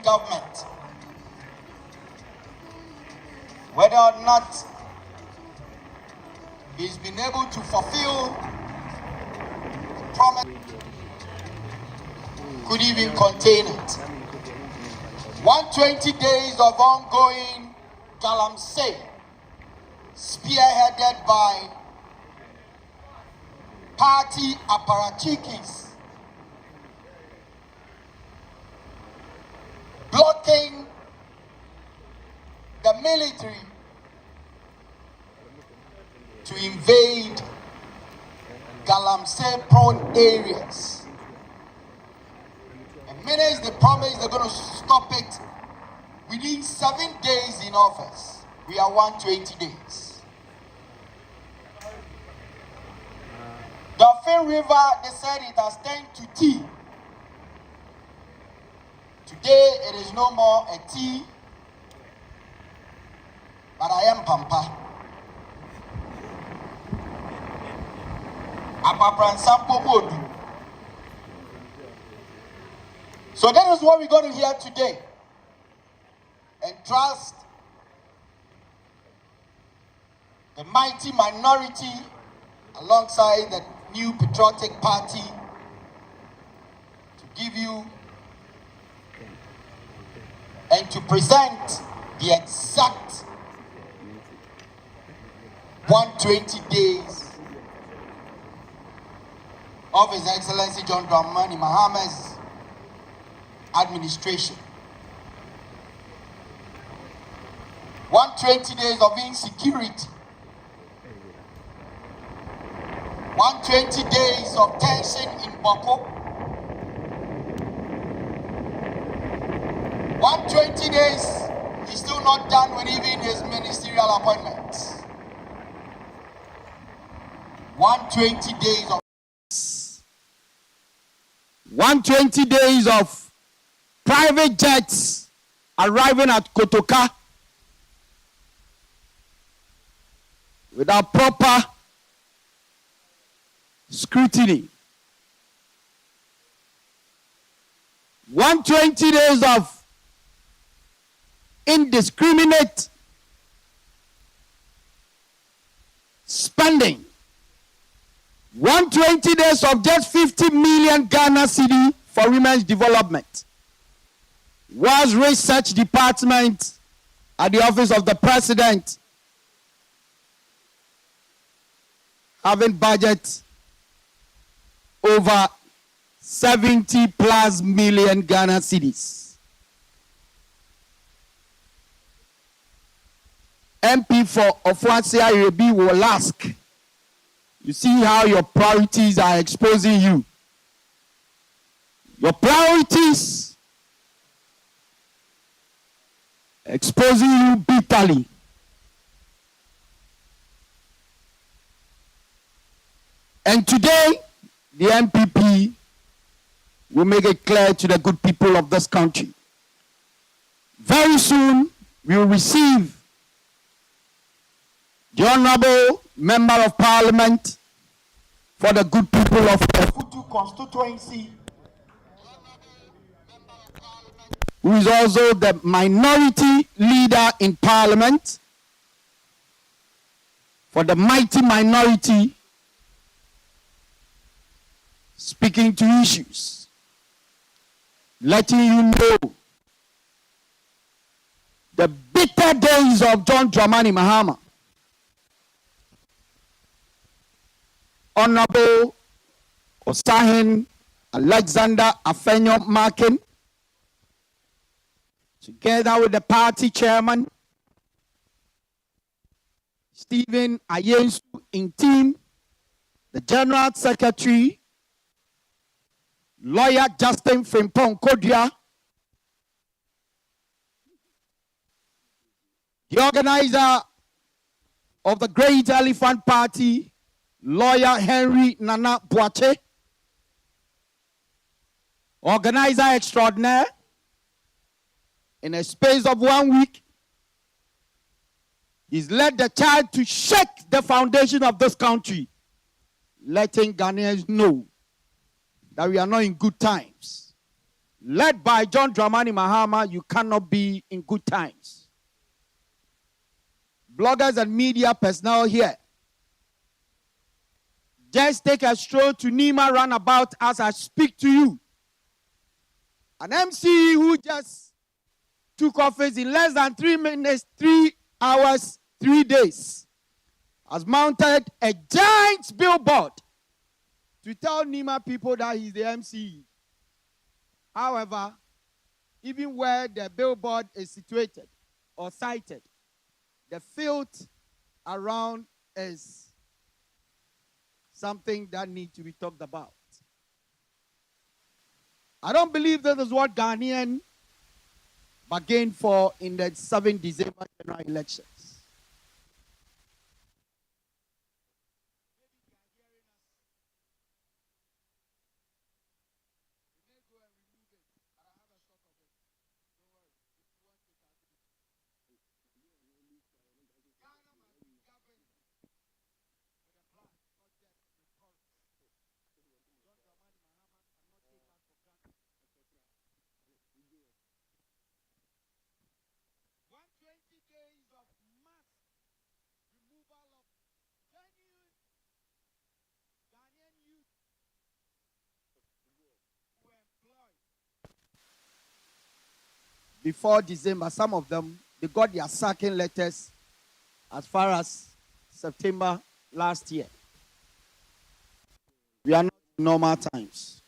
government. Whether or not he's been able to fulfill the promise, could even contain it. 120 days of ongoing galamsey, spearheaded by party apparatchiks, blocking the military to invade galamsey-prone areas. The minute they promise they're going to stop it within 7 days in office, we are 120 days. The Afenyo River, they said it has turned to tea. Today it is no more a tea, but I am Pampa. So that is what we're going to hear today. And trust the mighty minority alongside the new patriotic party to give you and to present the exact 120 days of His Excellency John Dramani Mahama's administration. 120 days of insecurity. 120 days of tension in Boko. 120 days, he's still not done with even his ministerial appointments. 120 days of 120 days of private jets arriving at Kotoka without proper scrutiny. 120 days of indiscriminate spending. 120 days of just 50 million Ghana cedi for women's development. Was research department at the office of the president having budget over 70 plus million Ghana cedis. MP for Ofuasia Irebi will ask, you see how your priorities are exposing you. Your priorities exposing you bitterly. And today, the NPP will make it clear to the good people of this country. Very soon, we will receive the Honorable Member of Parliament for the good people of the Futu constituency, who is also the minority leader in Parliament for the mighty minority, speaking to issues, letting you know the bitter days of John Dramani Mahama. Honorable Osahin Alexander Afenyo Markin, together with the party chairman, Stephen Ayensu in team, the general secretary, lawyer Justin Frimpong Kodia, the organizer of the Great Elephant Party, lawyer Henry Nana Boache, organizer extraordinaire. In a space of 1 week, he's led the child to shake the foundation of this country, letting Ghanaians know that we are not in good times, led by John Dramani Mahama, you cannot be in good times. Bloggers and media personnel here, just take a stroll to Nima roundabout as I speak to you. An MC who just took office in less than 3 minutes, 3 hours, 3 days, has mounted a giant billboard to tell Nima people that he's the MC. However, even where the billboard is situated or sited, the filth around is something that needs to be talked about. I don't believe that is what Ghanaians bargained for in the 7th December general elections. Before December, some of them, they got their sacking letters as far as September last year. We are not in normal times.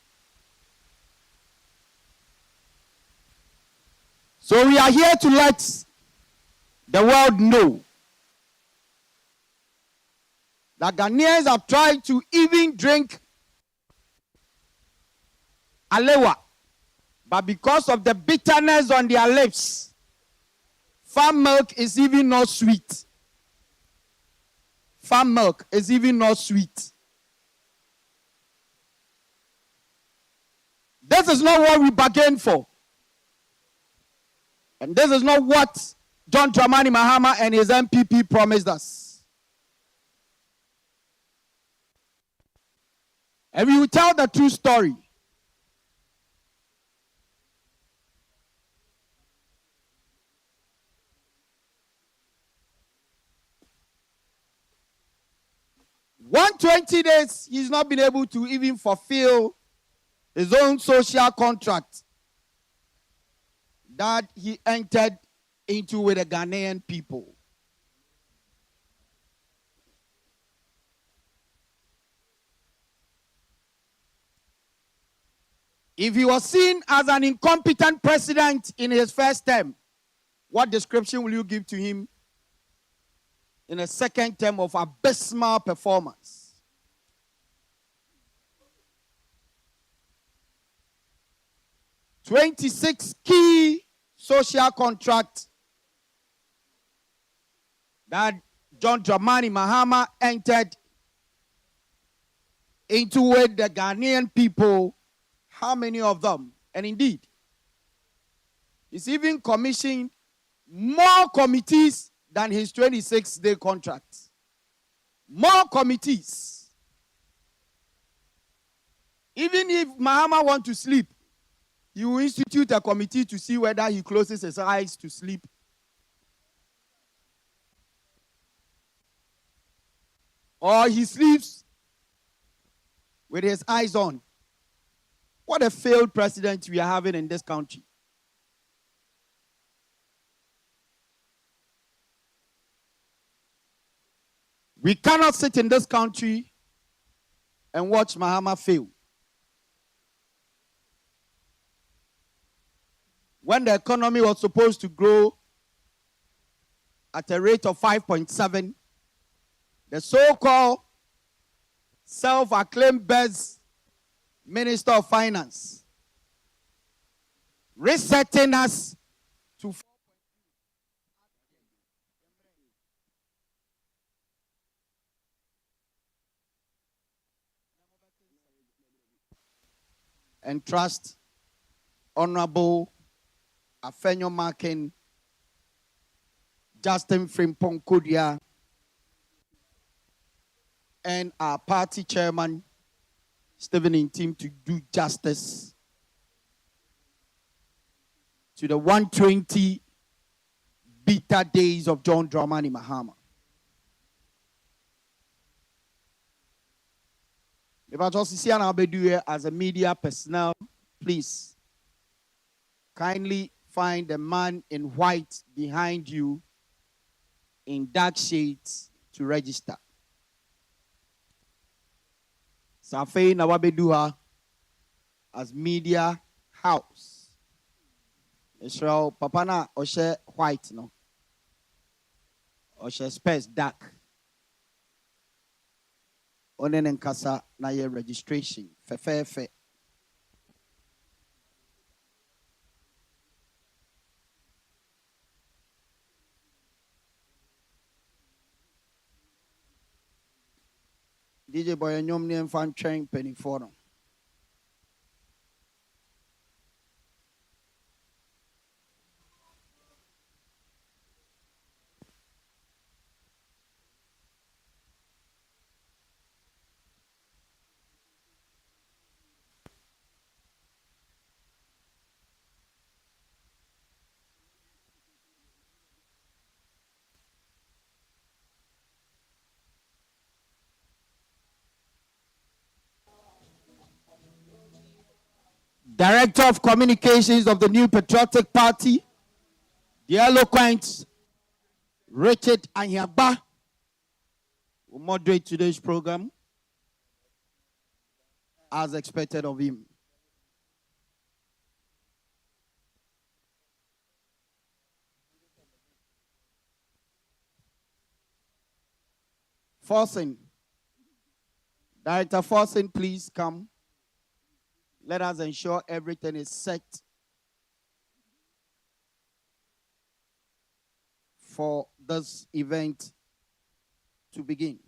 So we are here to let the world know that Ghanaians have tried to even drink alewa, but because of the bitterness on their lips, farm milk is even not sweet. Farm milk is even not sweet. This is not what we bargained for. And this is not what John Dramani Mahama and his NPP promised us. And we will tell the true story. "120 days, he's not been able to even fulfill his own social contract that he entered into with the Ghanaian people. If he was seen as an incompetent president in his first term, what description will you give to him in a second term of abysmal performance? "26 key social contracts that John Dramani Mahama entered into with the Ghanaian people. How many of them?" And indeed, he's even commissioned more committees than his 26-day contract. More committees. Even if Mahama wants to sleep, he will institute a committee to see whether he closes his eyes to sleep. Or he sleeps with his eyes on. What a failed president we are having in this country. We cannot sit in this country and watch Mahama fail. When the economy was supposed to grow at a rate of 5.7, the so-called self-acclaimed best Minister of Finance resetting us to 4.2. And trust Honorable Afenyo Markin, Justin Frimpong Kudia, and our party chairman, Stephen Intim, to do justice to the 120 bitter days of John Dramani Mahama. If I just see an here as a media personnel, please kindly find the man in white behind you in dark shades to register. Safei Nawabeduha as media house. Israel Papana Oshe white no. Oshe space dark. Onen enkasa na ye registration. Fe. DJ Boy nyom ni enfan train penny for no. Director of Communications of the New Patriotic Party, the eloquent Richard Anyaba, will moderate today's program as expected of him. Forsen, Director Forsen, please come. Let us ensure everything is set for this event to begin.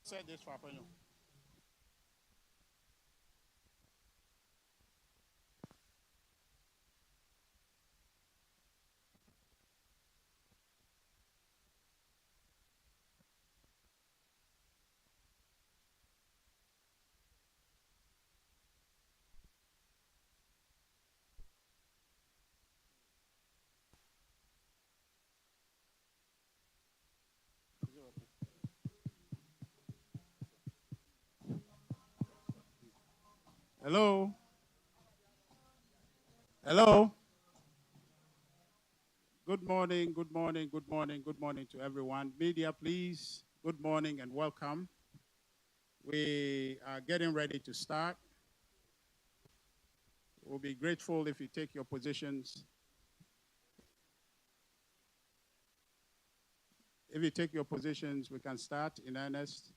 said this for Afenyo. Hello? Hello? Good morning, good morning, good morning, good morning to everyone. Media, please, good morning and welcome. We are getting ready to start. We'll be grateful if you take your positions. If you take your positions, we can start in earnest.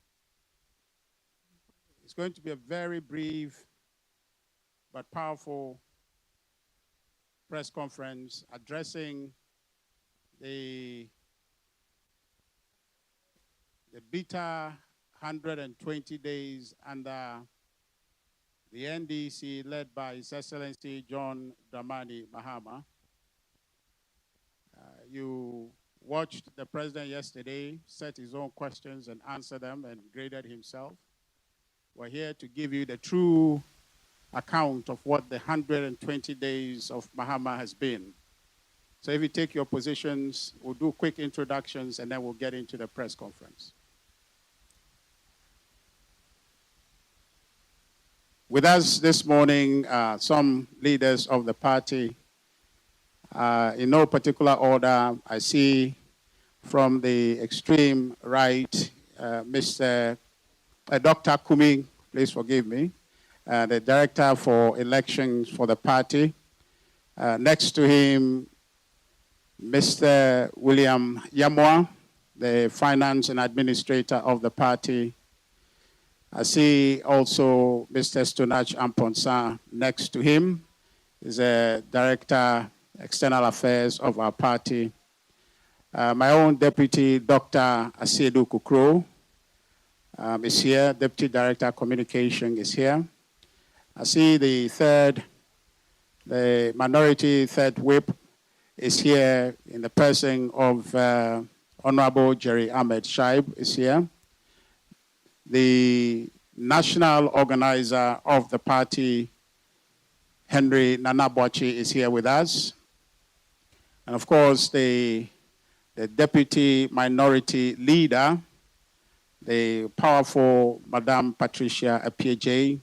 It's going to be a very brief but powerful press conference addressing the bitter 120 days under the NDC led by His Excellency John Dramani Mahama. You watched the president yesterday, set his own questions and answered them and graded himself. We're here to give you the true account of what the 120 days of Mahama has been. So if you take your positions, we'll do quick introductions and then we'll get into the press conference. With us this morning, some leaders of the party. In no particular order, I see from the extreme right, Dr. Kumi, please forgive me, the Director for Elections for the party. Next to him, Mr. William Yamwa, the Finance and Administrator of the party. I see also Mr. Stonach Amponsa next to him. He's a Director, External Affairs of our party. My own Deputy, Dr. Asiedu Kukro, is here. Deputy Director, Communication is here. I see the minority third whip is here in the person of Honorable Jerry Ahmed Shaib is here. The national organizer of the party, Henry Nanabochi, is here with us. And of course, the deputy minority leader, the powerful Madame Patricia Apieje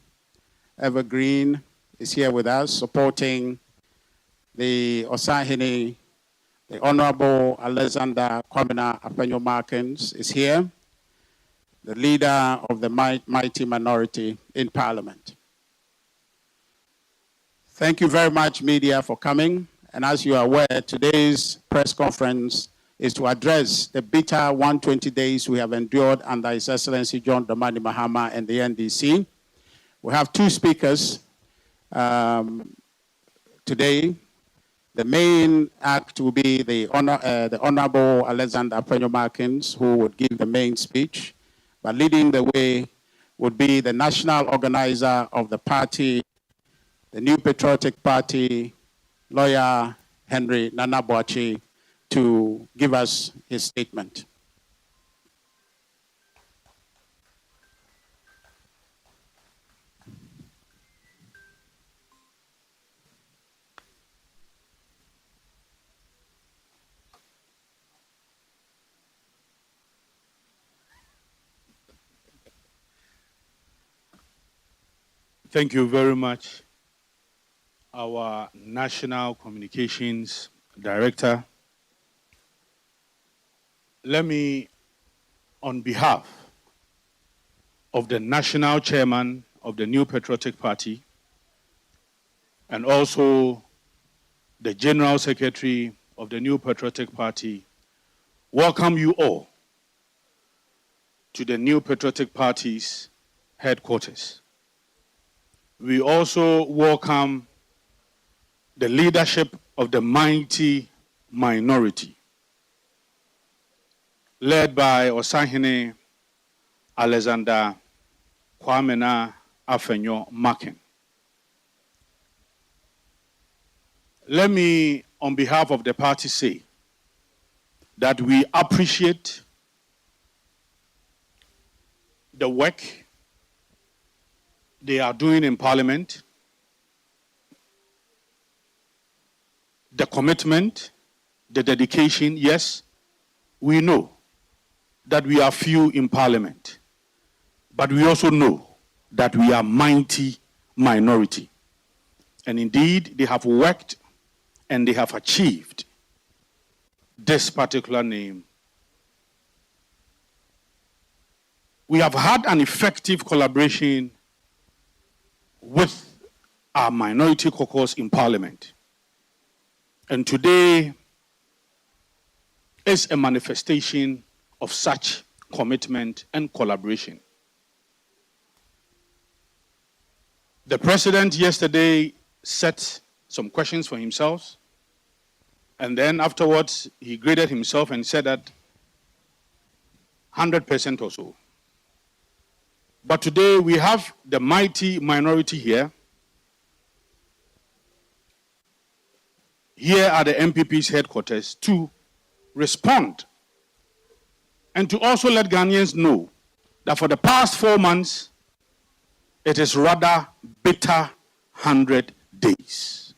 Evergreen, is here with us, supporting the Osahini, the Honorable Alexander Kwamina Afenyo Markin is here, the leader of the mighty minority in Parliament. Thank you very much, media, for coming. And as you are aware, today's press conference is to address the bitter 120 days we have endured under His Excellency John Dramani Mahama and the NDC. We have two speakers today. The main act will be the Honorable Alexander Afenyo Markin, who would give the main speech. But leading the way would be the national organizer of the party, the New Patriotic Party, lawyer Henry Nanabochi, to give us his statement. Thank you very much, our National Communications Director. Let me, on behalf of the National Chairman of the New Patriotic Party and also the General Secretary of the New Patriotic Party, welcome you all to the New Patriotic Party's headquarters. We also welcome the leadership of the mighty minority, led by Osahini Alexander Kwame Afenyo Markin. Let me, on behalf of the party, say that we appreciate the work they are doing in Parliament, the commitment, the dedication. Yes, we know that we are few in Parliament, but we also know that we are mighty minority. And indeed, they have worked and they have achieved this particular name. We have had an effective collaboration with our minority caucus in Parliament. And today is a manifestation of such commitment and collaboration. The president yesterday set some questions for himself, and then afterwards he graded himself and said that 100% or so. But today we have the mighty minority here. Here are the MPP's headquarters to respond and to also let Ghanaians know that for the past 4 months, it is rather bitter 100 days.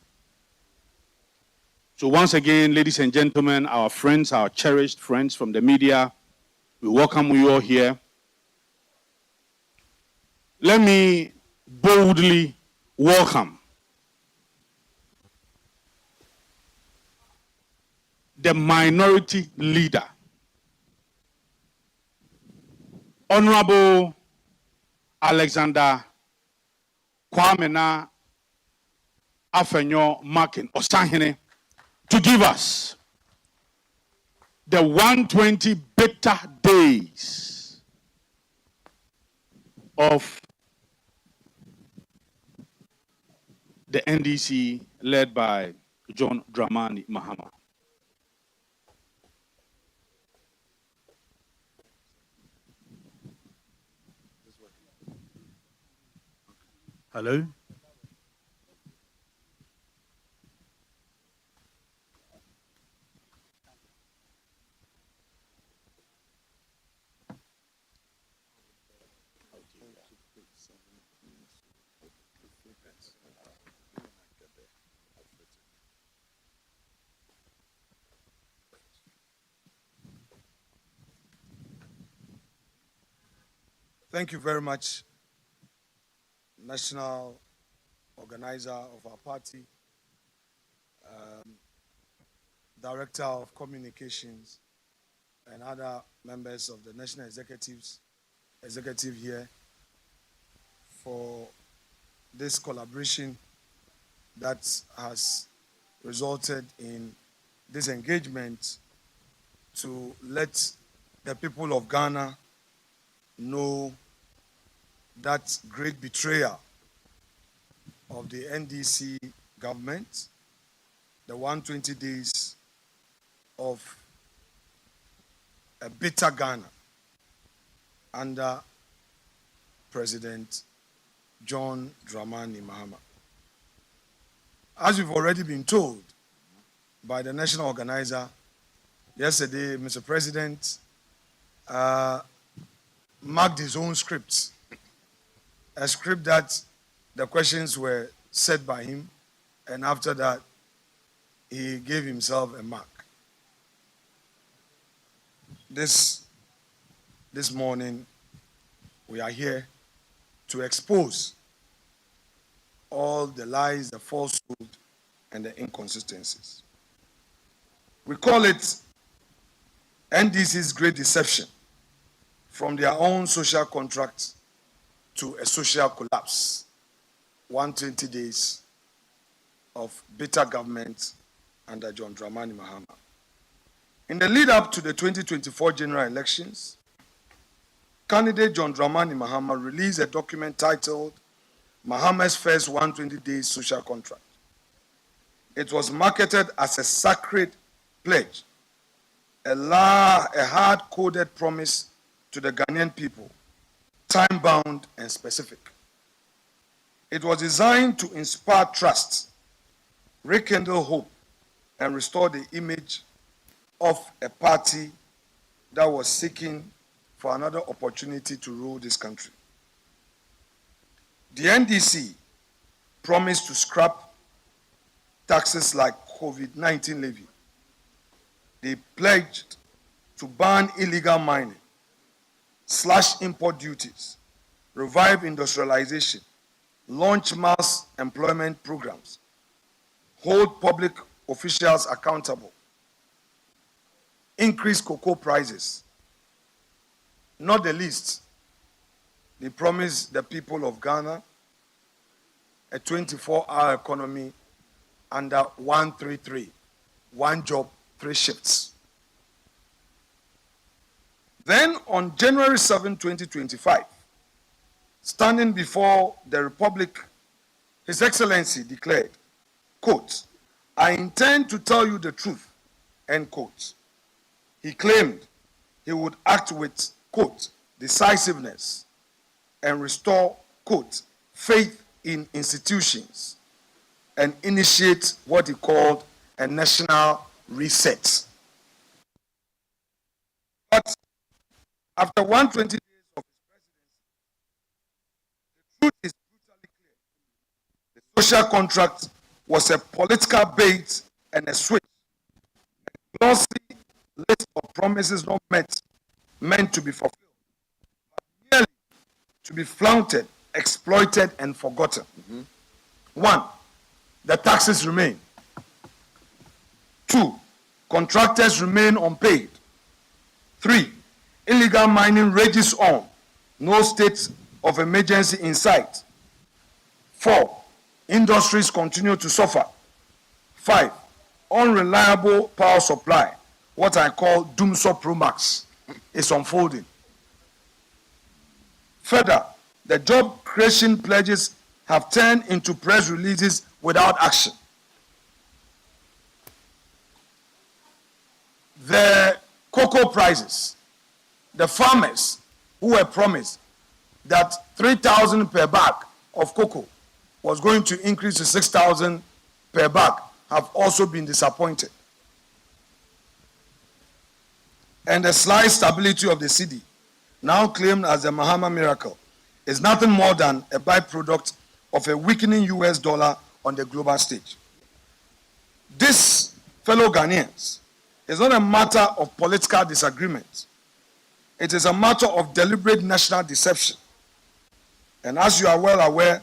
So once again, ladies and gentlemen, our friends, our cherished friends from the media, we welcome you all here. Let me boldly welcome the minority leader, Honorable Alexander Kwame Afenyo Markin Osahene, to give us the 120 bitter days of the NDC led by John Dramani Mahama. Hello? Thank you very much, national organizer of our party, director of communications, and other members of the national executive here for this collaboration that has resulted in this engagement to let the people of Ghana know that great betrayal of the NDC government, the 120 days of a bitter Ghana under President John Dramani Mahama. As we've already been told by the national organizer, yesterday, Mr. President marked his own script, a script that the questions were set by him, and after that, he gave himself a mark. This morning, we are here to expose all the lies, the falsehood, and the inconsistencies. We call it NDC's great deception, from their own social contract to a social collapse. 120 days of bitter government under John Dramani Mahama. In the lead up to the 2024 general elections, candidate John Dramani Mahama released a document titled Mahama's First 120 Days Social Contract. It was marketed as a sacred pledge, a hard-coded promise to the Ghanaian people time-bound and specific. It was designed to inspire trust, rekindle hope, and restore the image of a party that was seeking for another opportunity to rule this country. The NDC promised to scrap taxes like COVID-19 levy. They pledged to ban illegal mining, slash import duties, revive industrialization, launch mass employment programs, hold public officials accountable, increase cocoa prices. Not the least, they promised the people of Ghana a 24-hour economy under 133, one job, 3 shifts. Then on January 7, 2025, standing before the Republic, His Excellency declared, quote, "I intend to tell you the truth," end quote. He claimed he would act with, quote, "decisiveness and restore," quote, "faith in institutions and initiate what he called a national reset." But after 120 days of his presidency, the truth is brutally clear. The social contract was a political bait and a switch, a glossy list of promises not meant to be fulfilled, but merely to be flaunted, exploited, and forgotten. 1, the taxes remain. 2, contractors remain unpaid. 3, illegal mining rages on, no state of emergency in sight. 4, industries continue to suffer. 5, unreliable power supply, what I call Doomsor Pro Max, is unfolding. Further, the job creation pledges have turned into press releases without action. The cocoa prices, the farmers who were promised that 3,000 per bag of cocoa was going to increase to 6,000 per bag, have also been disappointed. And the slight stability of the cedi, now claimed as the Mahama miracle, is nothing more than a byproduct of a weakening US dollar on the global stage. This, fellow Ghanaians, is not a matter of political disagreement. It is a matter of deliberate national deception. And as you are well aware,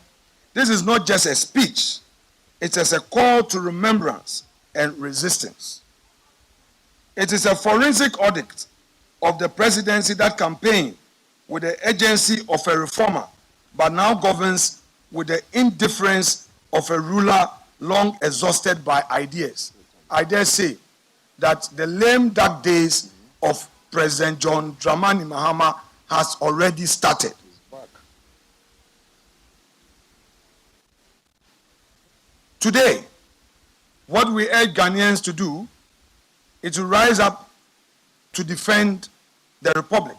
this is not just a speech, it is a call to remembrance and resistance. It is a forensic audit of the presidency that campaigned with the agency of a reformer, but now governs with the indifference of a ruler long exhausted by ideas. I dare say that the lame dark days of President John Dramani Mahama has already started. Today, what we urge Ghanaians to do is to rise up to defend the Republic.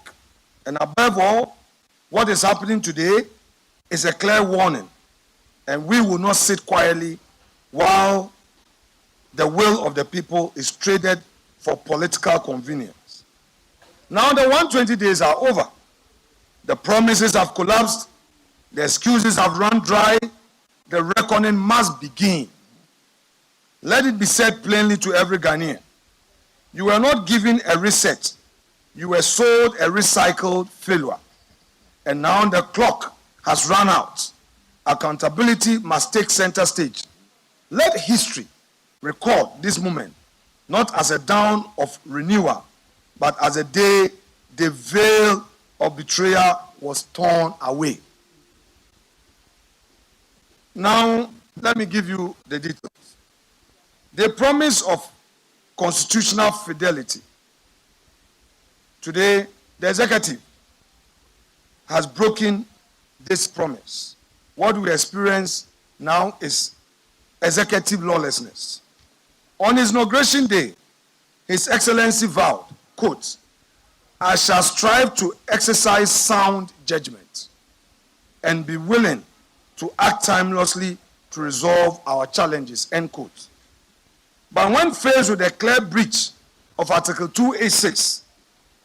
And above all, what is happening today is a clear warning. And we will not sit quietly while the will of the people is traded for political convenience. Now the 120 days are over. The promises have collapsed. The excuses have run dry. The reckoning must begin. Let it be said plainly to every Ghanaian. You were not given a reset. You were sold a recycled failure. And now the clock has run out. Accountability must take center stage. Let history record this moment, not as a dawn of renewal, but as a day the veil of betrayal was torn away. Now, let me give you the details. The promise of constitutional fidelity. Today, the executive has broken this promise. What we experience now is executive lawlessness. On his inauguration day, His Excellency vowed, quote, I shall strive to exercise sound judgment and be willing to act timelessly to resolve our challenges, end quote. But when faced with a clear breach of Article 286,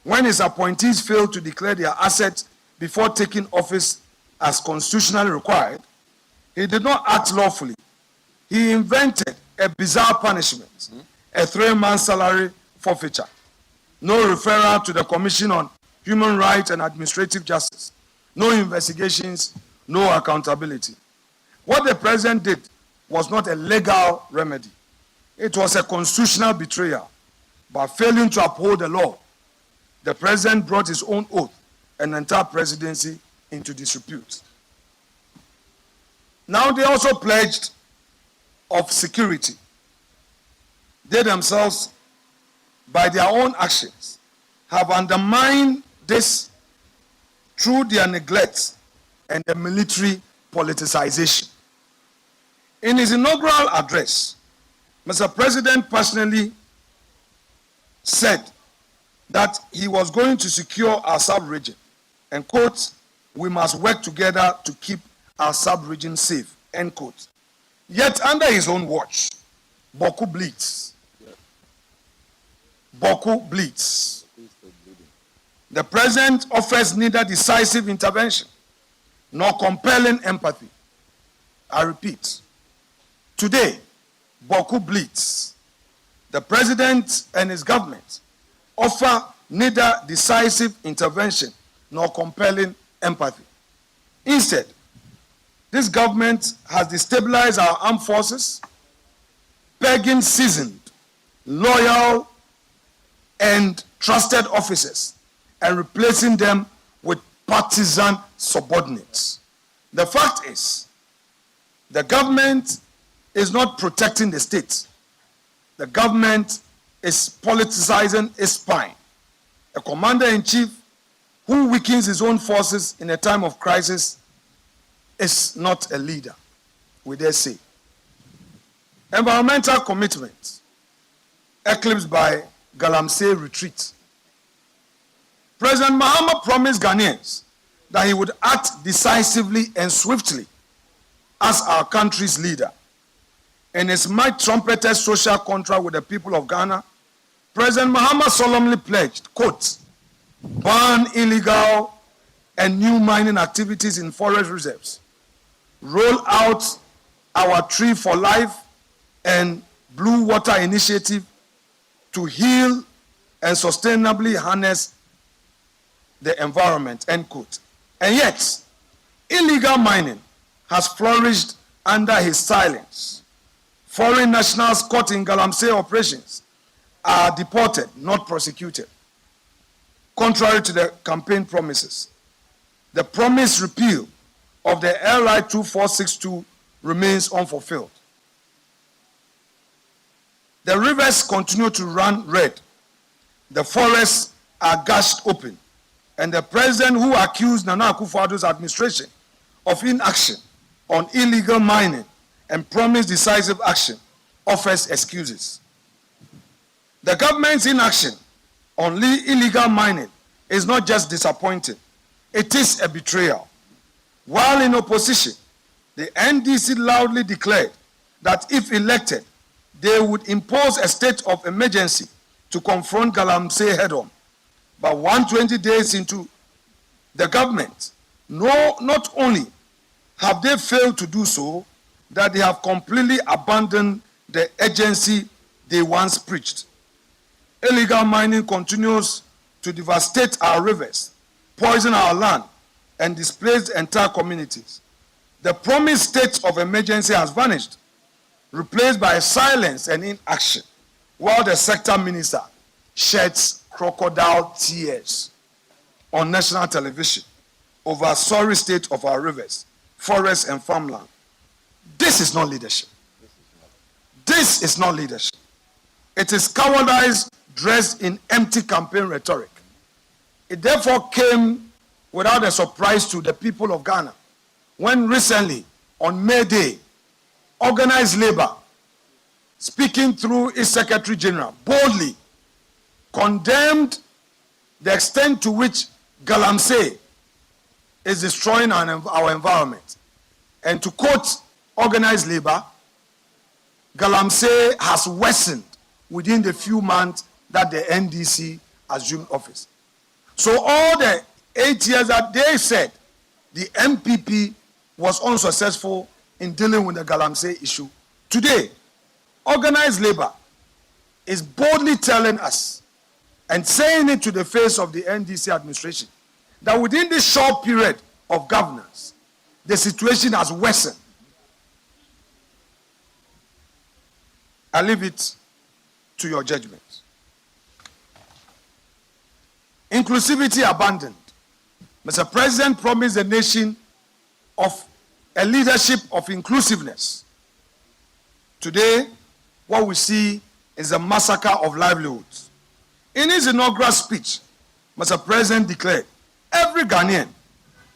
when his appointees failed to declare their assets before taking office as constitutionally required, he did not act lawfully. He invented a bizarre punishment, a 3-month salary forfeiture, no referral to the Commission on Human Rights and Administrative Justice, no investigations, no accountability. What the president did was not a legal remedy. It was a constitutional betrayal. By failing to uphold the law, the president brought his own oath and entire presidency into disrepute. Now they also pledged of security. They themselves, by their own actions, have undermined this through their neglect and the military politicization. In his inaugural address, Mr. President personally said that he was going to secure our sub-region and, quote, we must work together to keep our sub-region safe, end quote. Yet under his own watch, Boku bleeds. Boku bleeds. The president offers neither decisive intervention nor compelling empathy. I repeat, today, Boku bleeds. The president and his government offer neither decisive intervention nor compelling empathy. Instead, this government has destabilized our armed forces, pegging seasoned, loyal, and trusted officers and replacing them with partisan subordinates. The fact is, the government is not protecting the state. The government is politicizing its spine. A commander-in-chief who weakens his own forces in a time of crisis is not a leader, we dare say. Environmental commitments eclipsed by Galamsey retreat. President Mahama promised Ghanaians that he would act decisively and swiftly as our country's leader. In his might-trumpeted social contract with the people of Ghana, President Mahama solemnly pledged, quote, ban illegal and new mining activities in forest reserves, roll out our Tree for Life and Blue Water Initiative to heal and sustainably harness the environment, end quote. And yet, illegal mining has flourished under his silence. Foreign nationals caught in Galamsey operations are deported, not prosecuted. Contrary to the campaign promises, the promised repeal of the LI 2462 remains unfulfilled. The rivers continue to run red. The forests are gashed open. And the president who accused Nana Akufo-Addo's administration of inaction on illegal mining and promised decisive action offers excuses. The government's inaction on illegal mining is not just disappointing, it is a betrayal. While in opposition, the NDC loudly declared that if elected, they would impose a state of emergency to confront Galamsey head-on. But 120 days into the government, not only have they failed to do so, that they have completely abandoned the agency they once preached. Illegal mining continues to devastate our rivers, poison our land, and displace entire communities. The promised state of emergency has vanished, replaced by silence and inaction, while the sector minister sheds crocodile tears on national television over the sorry state of our rivers, forests, and farmland. This is not leadership. This is not leadership. It is cowardice dressed in empty campaign rhetoric. It therefore came without a surprise to the people of Ghana when recently, on May Day, organized labor, speaking through its Secretary General, boldly condemned the extent to which Galamsey is destroying our environment. And to quote organized labor, Galamsey has worsened within the few months that the NDC assumed office. So all the 8 years that they said the MPP was unsuccessful in dealing with the Galamsey issue, today, organized labor is boldly telling us and saying it to the face of the NDC administration that within this short period of governance, the situation has worsened. I leave it to your judgment. Inclusivity abandoned. Mr. President promised the nation of a leadership of inclusiveness. Today, what we see is a massacre of livelihoods. In his inaugural speech, Mr. President declared, every Ghanaian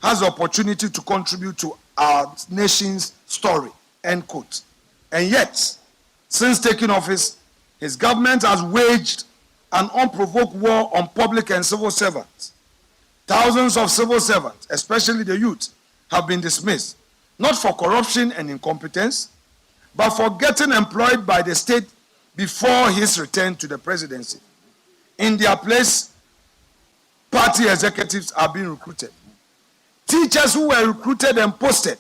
has the opportunity to contribute to our nation's story, end quote. And yet, since taking office, his government has waged an unprovoked war on public and civil servants. Thousands of civil servants, especially the youth, have been dismissed, not for corruption and incompetence, but for getting employed by the state before his return to the presidency. In their place, party executives are being recruited. Teachers who were recruited and posted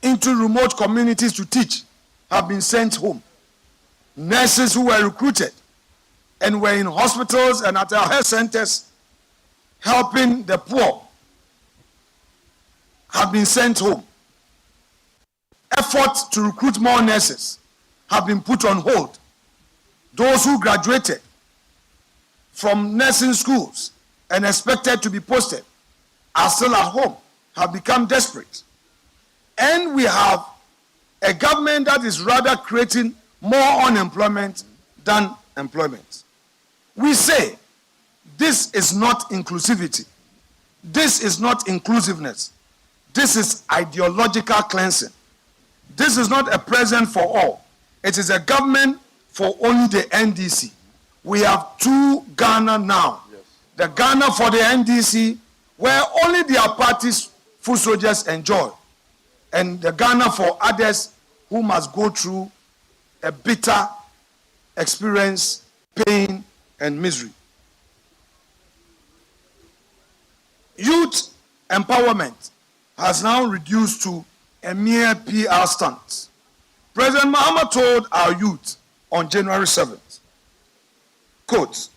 into remote communities to teach have been sent home. Nurses who were recruited and were in hospitals and at our health centers helping the poor have been sent home. Efforts to recruit more nurses have been put on hold. Those who graduated from nursing schools and expected to be posted are still at home, have become desperate. And we have a government that is rather creating more unemployment than employment. We say this is not inclusivity. This is not inclusiveness. This is ideological cleansing. This is not a present for all. It is a government for only the NDC. We have two Ghana now. Yes. The Ghana for the NDC, where only their party's foot soldiers enjoy, and the Ghana for others who must go through a bitter experience, pain, and misery. Youth empowerment has now reduced to a mere PR stunt. President Mahama told our youth on January 7th, quote,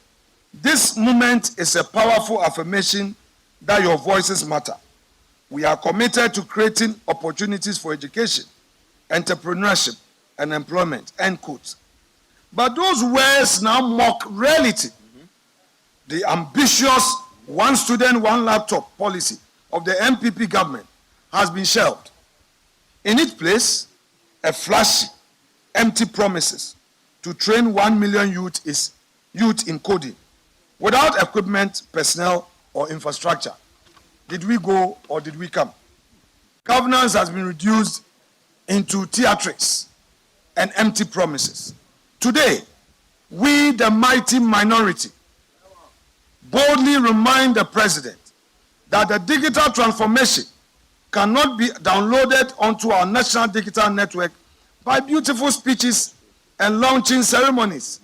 "This movement is a powerful affirmation that your voices matter. We are committed to creating opportunities for education, entrepreneurship, and employment," end quote. But those words now mock reality. The ambitious one student, one laptop policy of the MPP government has been shelved. In its place, a flashy, empty promises to train 1 million youth in coding without equipment, personnel, or infrastructure. Did we go or did we come? Governance has been reduced into theatrics and empty promises. Today, we, the mighty minority, boldly remind the president that the digital transformation cannot be downloaded onto our national digital network by beautiful speeches and launching ceremonies.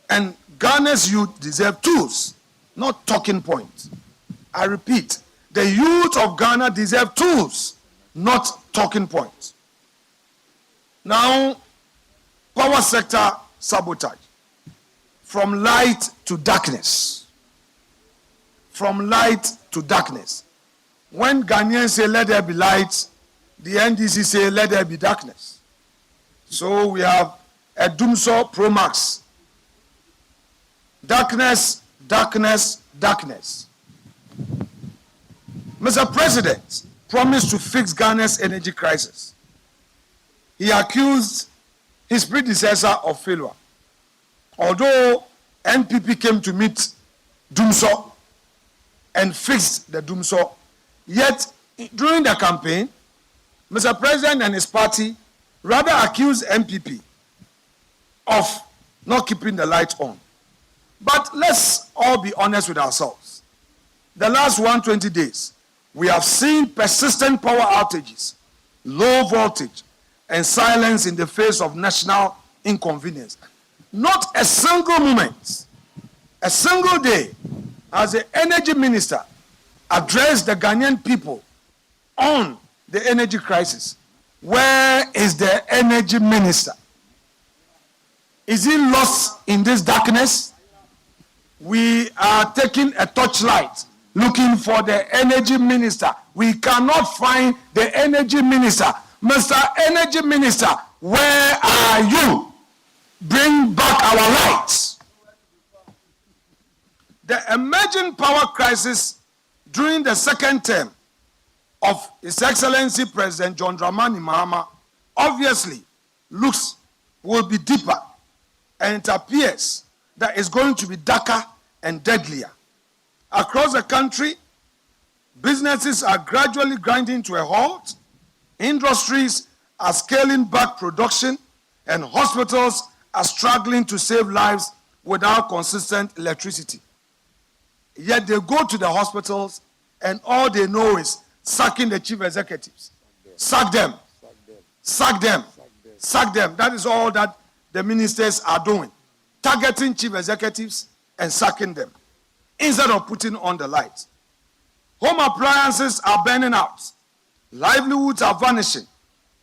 And Ghana's youth deserve tools, not talking points. I repeat, the youth of Ghana deserve tools, not talking points. Now, power sector sabotage. From light to darkness. From light to darkness. When Ghanaians say, "Let there be light," the NDC say, "Let there be darkness." So we have a Doomsaw Pro Max. Darkness, darkness, darkness. Mr. President promised to fix Ghana's energy crisis. He accused his predecessor of failure. Although NPP came to meet Doomsaw and fixed the Doomsaw, yet during the campaign, Mr. President and his party rather accused NPP of not keeping the light on. But let's all be honest with ourselves. The last 120 days, we have seen persistent power outages, low voltage, and silence in the face of national inconvenience. Not a single moment, a single day, has the energy minister addressed the Ghanaian people on the energy crisis. Where is the energy minister? Is he lost in this darkness? We are taking a torchlight looking for the energy minister. We cannot find the energy minister. Mr. Energy Minister, where are you? Bring back our lights. The emerging power crisis during the second term of His Excellency President John Dramani Mahama obviously will be deeper, and it appears that it's going to be darker and deadlier. Across the country, businesses are gradually grinding to a halt, industries are scaling back production, and hospitals are struggling to save lives without consistent electricity. Yet they go to the hospitals and all they know is sacking the chief executives. Sack them. Sack them. Sack them. That is all that the ministers are doing. Targeting chief executives and sacking them instead of putting on the lights. Home appliances are burning out. Livelihoods are vanishing.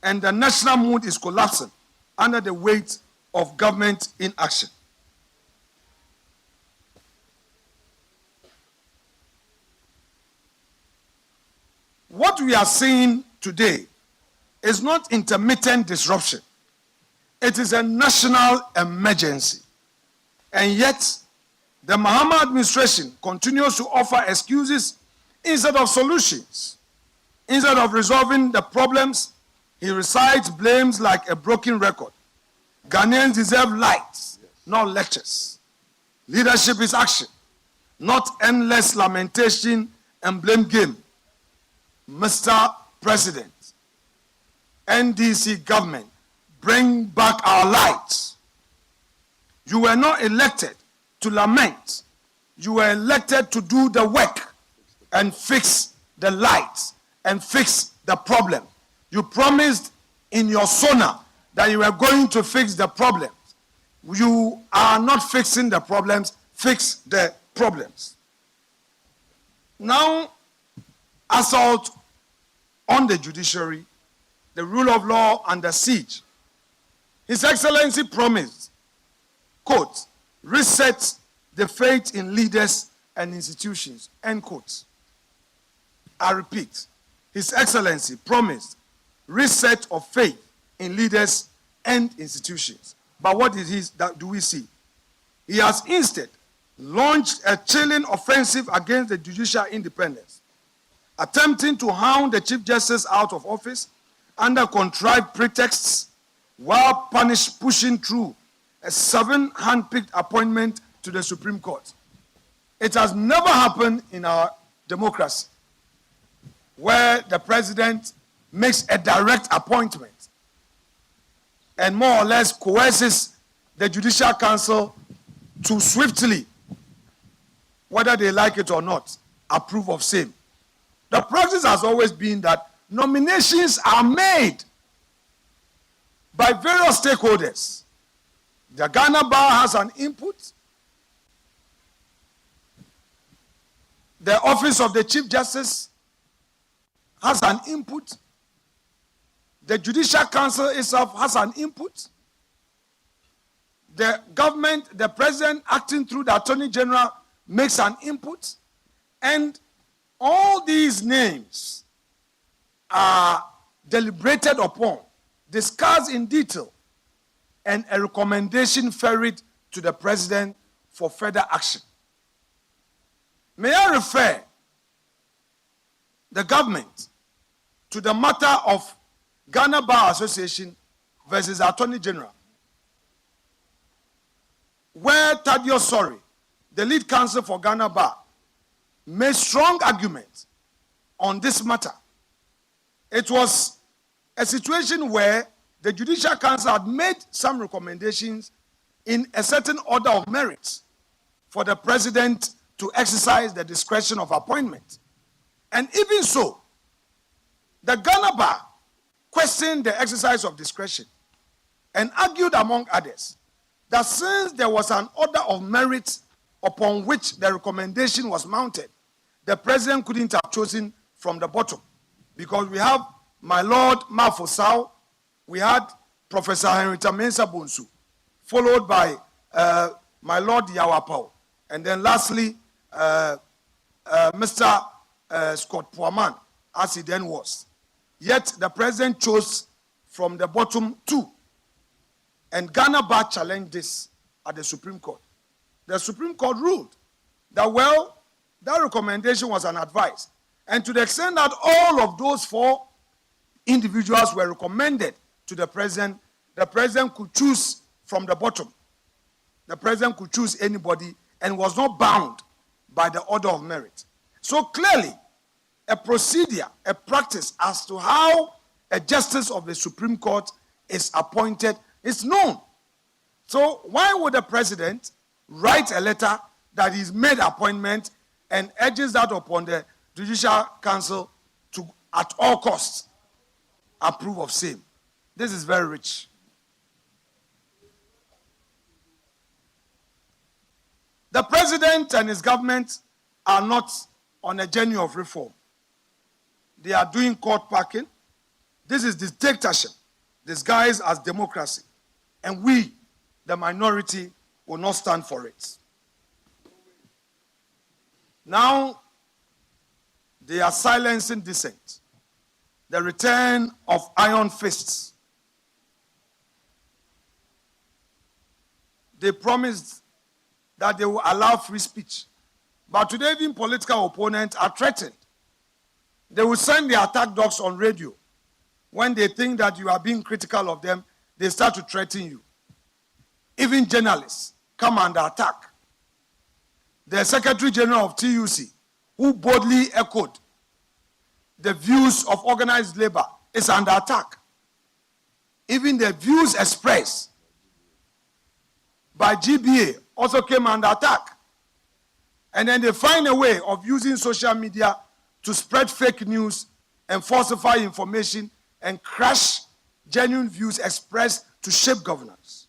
And the national mood is collapsing under the weight of government inaction. What we are seeing today is not intermittent disruption. It is a national emergency. And yet, the Mahama administration continues to offer excuses instead of solutions. Instead of resolving the problems, he recites blames like a broken record. Ghanaians deserve lights, not lectures. Leadership is action, not endless lamentation and blame game. Mr. President, NDC government, bring back our lights. You were not elected to lament. You were elected to do the work and fix the lights and fix the problem. You promised in your SONA that you were going to fix the problems. You are not fixing the problems, fix the problems. Now, assault on the judiciary, the rule of law under siege. His Excellency promised, quote, reset the faith in leaders and institutions, end quote. I repeat, His Excellency promised reset of faith in leaders and institutions. But what do we see? He has instead launched a chilling offensive against the judicial independence, attempting to hound the Chief Justice out of office under contrived pretexts while pushing through a 7 hand-picked appointment to the Supreme Court. It has never happened in our democracy where the president makes a direct appointment and more or less coerces the Judicial Council to swiftly, whether they like it or not, approve of same. The practice has always been that nominations are made by various stakeholders. The Ghana Bar has an input. The Office of the Chief Justice has an input. The Judicial Council itself has an input. The government, the president acting through the Attorney General makes an input. And all these names are deliberated upon, discussed in detail, and a recommendation ferried to the president for further action. May I refer the government to the matter of Ghana Bar Association versus Attorney General, where Thaddeus Sori, the lead counsel for Ghana Bar, made strong arguments on this matter. It was a situation where the Judicial Council had made some recommendations in a certain order of merit for the president to exercise the discretion of appointment. And even so, the Ghana Bar questioned the exercise of discretion and argued, among others, that since there was an order of merit upon which the recommendation was mounted, the president couldn't have chosen from the bottom, because we have my Lord Mafosau, we had Professor Henrietta Mensah Bonsu, followed by my Lord Yawapao, and then lastly, Mr. Scott Puaman, as he then was. Yet the president chose from the bottom two. And Ghana Bar challenged this at the Supreme Court. The Supreme Court ruled that, well, that recommendation was an advice. And to the extent that all of those four individuals were recommended to the president could choose from the bottom. The president could choose anybody and was not bound by the order of merit. So clearly, a procedure, a practice as to how a justice of the Supreme Court is appointed is known. So why would the president write a letter that he's made appointment and urges that upon the Judicial Council to, at all costs, approve of same? This is very rich. The president and his government are not on a journey of reform. They are doing court packing. This is dictatorship disguised as democracy. And we, the minority, will not stand for it. Now, they are silencing dissent. The return of iron fists. They promised that they will allow free speech. But today, even political opponents are threatened. They will send their attack dogs on radio. When they think that you are being critical of them, they start to threaten you. Even journalists come under attack. The Secretary General of TUC, who boldly echoed the views of organized labor, is under attack. Even the views expressed by GBA also came under attack. And then they find a way of using social media to spread fake news and falsify information and crush genuine views expressed to shape governance.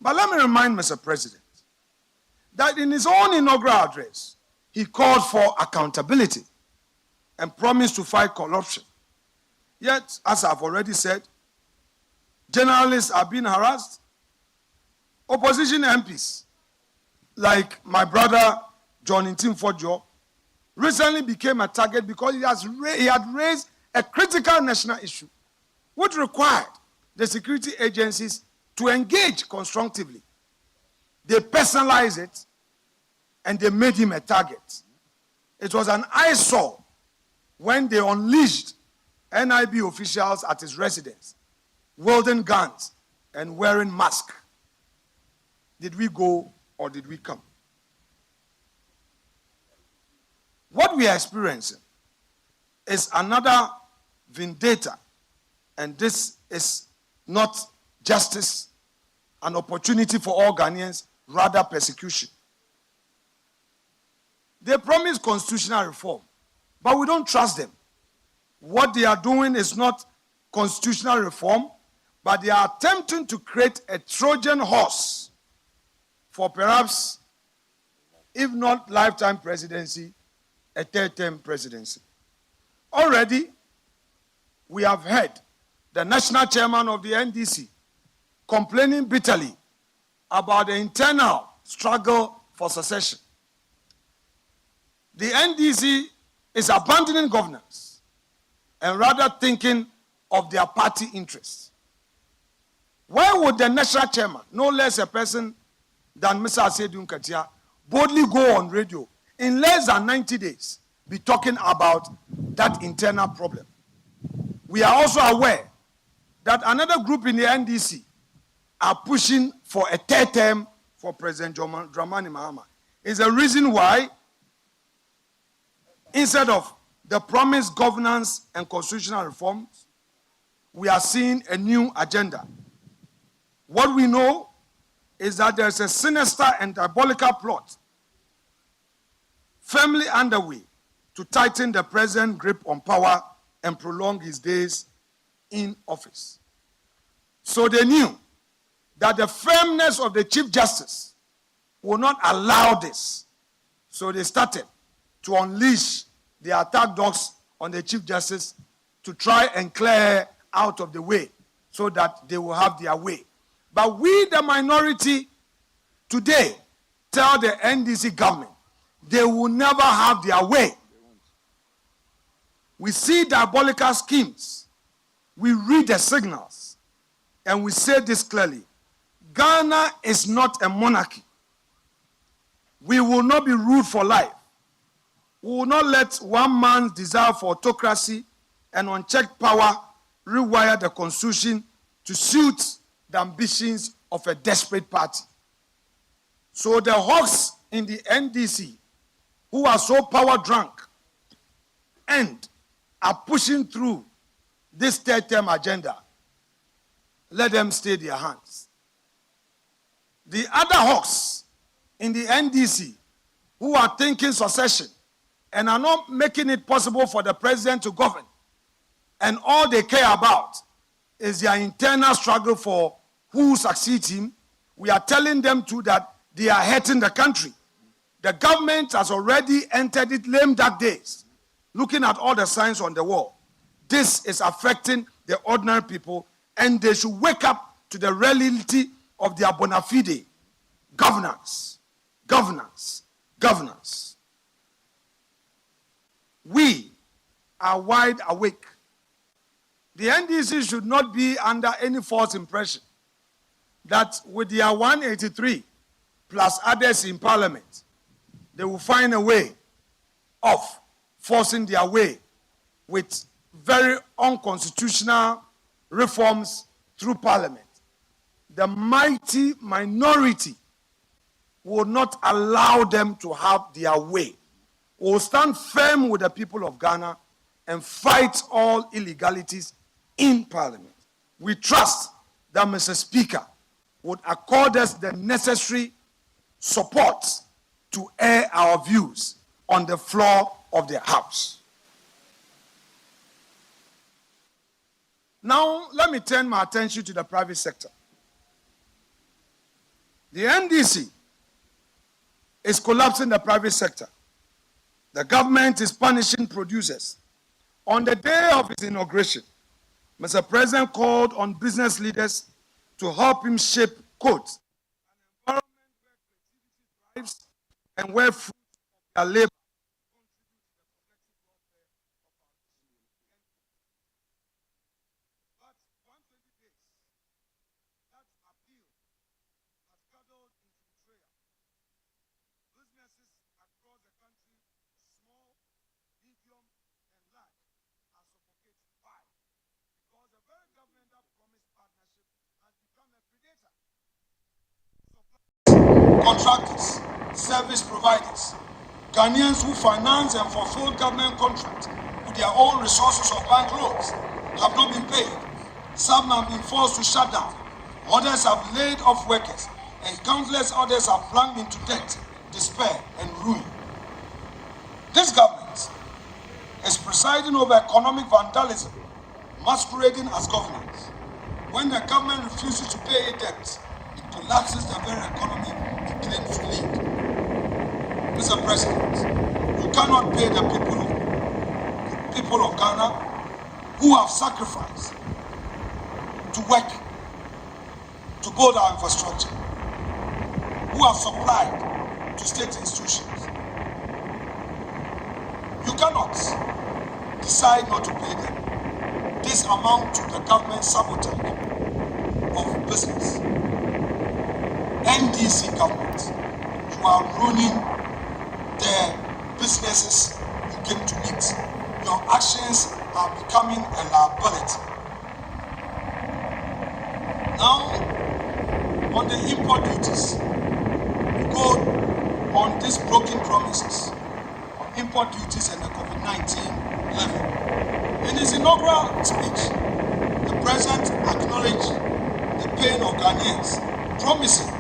But let me remind Mr. President that in his own inaugural address, he called for accountability and promised to fight corruption. Yet, as I've already said, journalists are being harassed. Opposition MPs, like my brother John Ntimfodjo, recently became a target because he had raised a critical national issue, which required the security agencies to engage constructively. They personalized it, and they made him a target. It was an eyesore when they unleashed NIB officials at his residence, wielding guns and wearing masks. Did we go or did we come? What we are experiencing is another vendetta, and this is not justice, an opportunity for all Ghanaians, rather persecution. They promise constitutional reform, but we don't trust them. What they are doing is not constitutional reform, but they are attempting to create a Trojan horse for perhaps, if not lifetime presidency, a third-term presidency. Already, we have heard the national chairman of the NDC complaining bitterly about the internal struggle for succession. The NDC is abandoning governance and rather thinking of their party interests. Why would the national chairman, no less a person than Mr. Asiedu Nkatia, boldly go on radio in less than 90 days, be talking about that internal problem? We are also aware that another group in the NDC are pushing for a third term for President Dramani Mahama. It's a reason why, instead of the promised governance and constitutional reforms, we are seeing a new agenda. What we know is that there's a sinister and diabolical plot firmly underway to tighten the president's grip on power and prolong his days in office. So they knew that the firmness of the Chief Justice will not allow this. So they started to unleash the attack dogs on the Chief Justice to try and clear her out of the way so that they will have their way. But we, the minority, today tell the NDC government they will never have their way. We see diabolical schemes. We read the signals. And we say this clearly. Ghana is not a monarchy. We will not be ruled for life. We will not let one man's desire for autocracy and unchecked power rewire the constitution to suit the ambitions of a desperate party. So the hawks in the NDC who are so power drunk and are pushing through this third-term agenda, let them stay their hands. The other hawks in the NDC who are thinking succession and are not making it possible for the president to govern, and all they care about is their internal struggle for who succeeds him, we are telling them too that they are hurting the country. The government has already entered its lame dark days, looking at all the signs on the wall. This is affecting the ordinary people, and they should wake up to the reality of their bona fide governance. Governance. Governance. We are wide awake. The NDC should not be under any false impression that with their 183 plus others in parliament, they will find a way of forcing their way with very unconstitutional reforms through parliament. The mighty minority will not allow them to have their way. We will stand firm with the people of Ghana and fight all illegalities in parliament. We trust that Mr. Speaker would accord us the necessary support to air our views on the floor of the House. Now, let me turn my attention to the private sector. The NDC is collapsing the private sector. The government is punishing producers. On the day of his inauguration, Mr. President called on business leaders to help him shape, quote, an environment where creativity thrives and where fruits of their labor contractors, service providers, Ghanaians who finance and fulfill government contracts with their own resources or bank loans have not been paid. Some have been forced to shut down. Others have laid off workers, and countless others are plunged into debt, despair, and ruin. This government is presiding over economic vandalism, masquerading as governance. When the government refuses to pay its debt, it collapses the very economy it claims to lead. Mr. President, you cannot pay the people of Ghana who have sacrificed to work, to build our infrastructure, who have supplied to state institutions. You cannot decide not to pay them. This amounts to the government sabotage of business. NDC government, you are ruining the businesses you came to meet. Your actions are becoming a liability. Now, on the import duties, you go on these broken promises of import duties and the COVID-19 level. In his inaugural speech, the president acknowledged the pain of Ghanaians, promising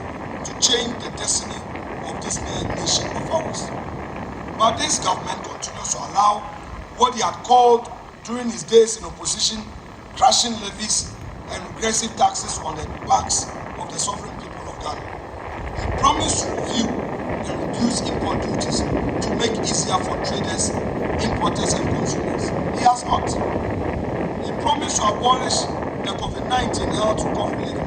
change the destiny of this nation of ours. But this government continues to allow what he had called during his days in opposition, crashing levies and regressive taxes on the backs of the sovereign people of Ghana. He promised to review and reduce import duties to make it easier for traders, importers and consumers. He has not. He promised to abolish the COVID-19 health recovery level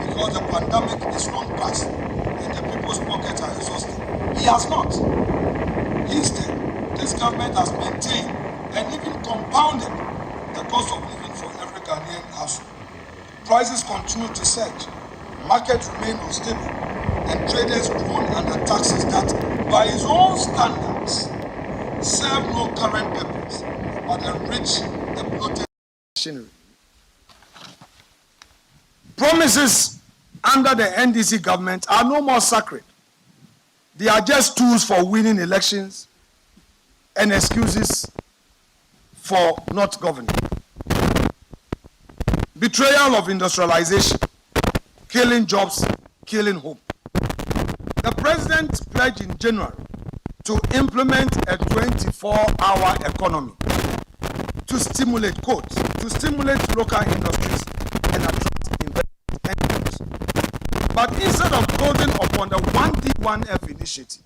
because the pandemic is long past and the people's pockets are exhausted. He has not. Instead, this government has maintained and even compounded the cost of living for every Ghanaian household. Prices continue to surge, markets remain unstable, and traders groan under taxes that, by his own standards, serve no current purpose but enrich the bloated machinery. Promises under the NDC government are no more sacred. They are just tools for winning elections and excuses for not governing. Betrayal of industrialization, killing jobs, killing hope. The president pledged in January to implement a 24-hour economy to stimulate local industries and attract investment. But instead of building upon the 1D1F initiative,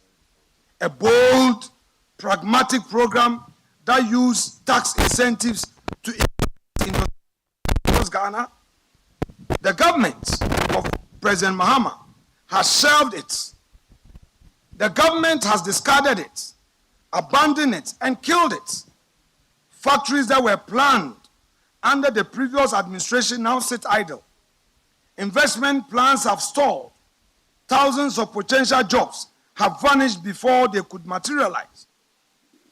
a bold, pragmatic program that used tax incentives to invest in Ghana, the government of President Mahama has shelved it. The government has discarded it, abandoned it, and killed it. Factories that were planned under the previous administration now sit idle. Investment plans have stalled. Thousands of potential jobs have vanished before they could materialize.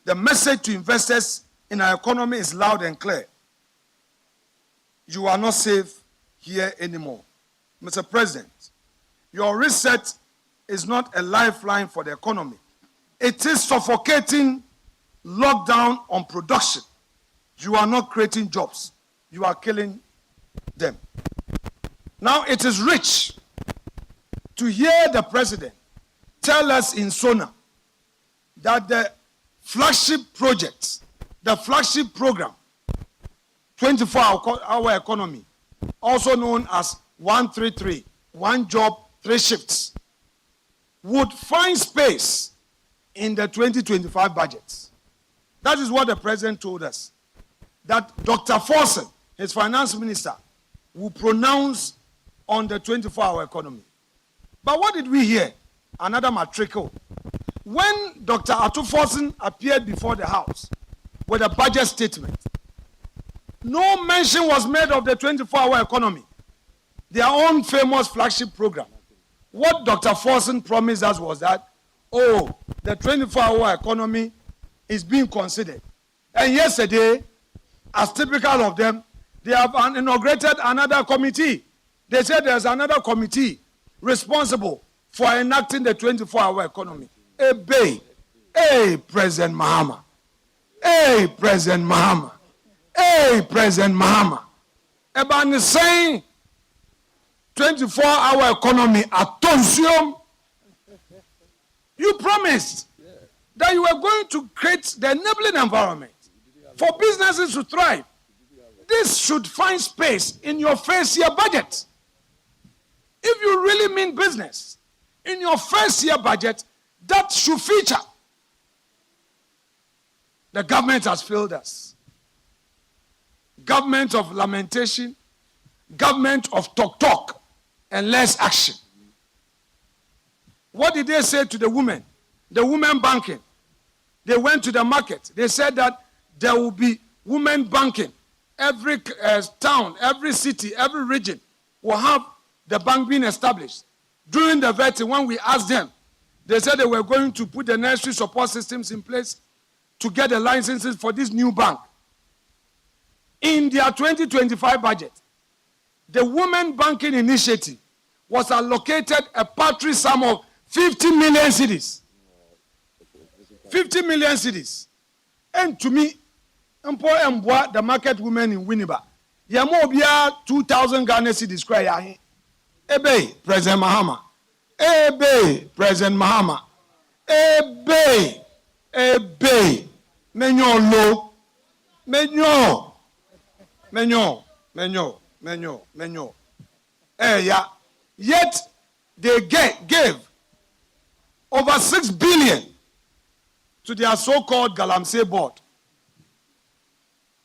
The message to investors in our economy is loud and clear. You are not safe here anymore. Mr. President, your reset is not a lifeline for the economy. It is suffocating lockdown on production. You are not creating jobs. You are killing them. Now it is rich to hear the president tell us in Sona that the flagship project, the flagship program, 24-hour economy, also known as 133, one job, 3 shifts, would find space in the 2025 budget. That is what the president told us, that Dr. Forson, his finance minister, will pronounce on the 24-hour economy. But what did we hear? Another matricle. When Dr. Atu Forson appeared before the House with a budget statement, no mention was made of the 24-hour economy, their own famous flagship program. What Dr. Forson promised us was that, oh, the 24-hour economy is being considered. And yesterday, as typical of them, they have inaugurated another committee. They said there's another committee responsible for enacting the 24-hour economy. Hey, President Mahama. Hey, President Mahama. Hey, President Mahama. About the same 24-hour economy at Tonsium, you promised that you were going to create the enabling environment for businesses to thrive. This should find space in your first year budget. If you really mean business, in your first year budget, that should feature. The government has failed us. Government of lamentation, government of talk and less action. What did they say to the women? The women banking. They went to the market. They said that there will be women banking. Every town, every city, every region will have the bank being established. During the vetting, when we asked them, they said they were going to put the necessary support systems in place to get the licenses for this new bank. In their 2025 budget, the Women Banking Initiative was allocated a paltry sum of 50 million cedis. 50 million cedis. And to me, the market women in Winneba, Yamobia 2,000 Ghana cedis cry. Ebe, President Mahama. Ebe, President Mahama. Ebe, menyo lo, menyo. Yeah. Yet they gave over 6 billion to their so-called Galamsey board.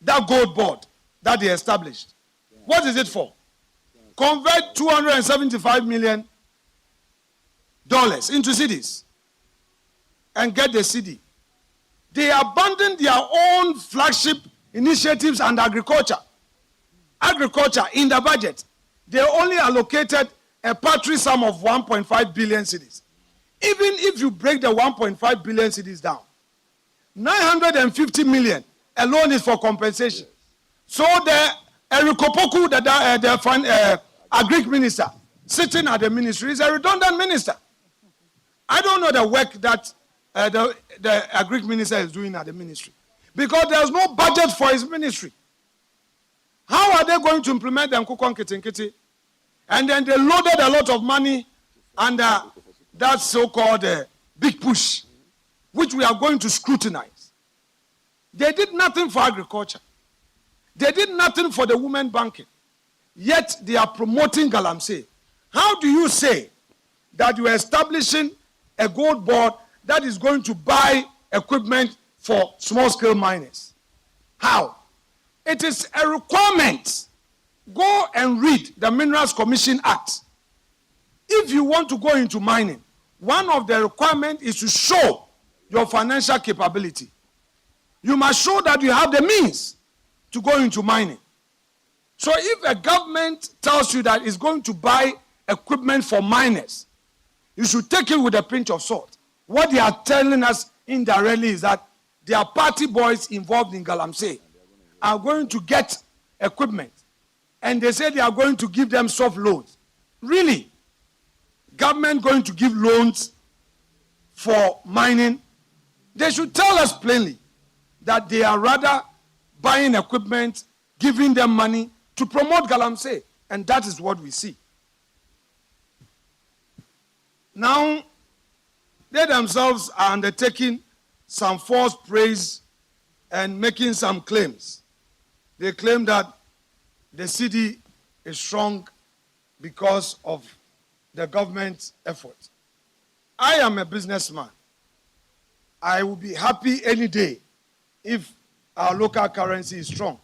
That gold board that they established. What is it for? Convert $275 million into cedis and get the cedi. They abandoned their own flagship initiatives and agriculture. Agriculture in the budget, they only allocated a paltry sum of 1.5 billion cedis. Even if you break the 1.5 billion cedis down, 950 million alone is for compensation. So the Erikopoku, the agric minister, sitting at the ministry, is a redundant minister. I don't know the work that the agric minister is doing at the ministry, because there's no budget for his ministry. How are they going to implement the Nkukon Kitinkiti? And then they loaded a lot of money under that so-called big push, which we are going to scrutinize. They did nothing for agriculture. They did nothing for the women banking. Yet they are promoting Galamsey. How do you say that you are establishing a gold board that is going to buy equipment for small-scale miners? How? It is a requirement. Go and read the Minerals Commission Act. If you want to go into mining, one of the requirements is to show your financial capability. You must show that you have the means to go into mining. So if a government tells you that it's going to buy equipment for miners, you should take it with a pinch of salt. What they are telling us indirectly is that their party boys involved in Galamsey are going to get equipment. And they say they are going to give them soft loans. Really? Government going to give loans for mining? They should tell us plainly that they are rather buying equipment, giving them money to promote Galamsey. And that is what we see. Now, they themselves are undertaking some false praise and making some claims. They claim that the cedi is strong because of the government's effort. I am a businessman. I will be happy any day if our local currency is strong,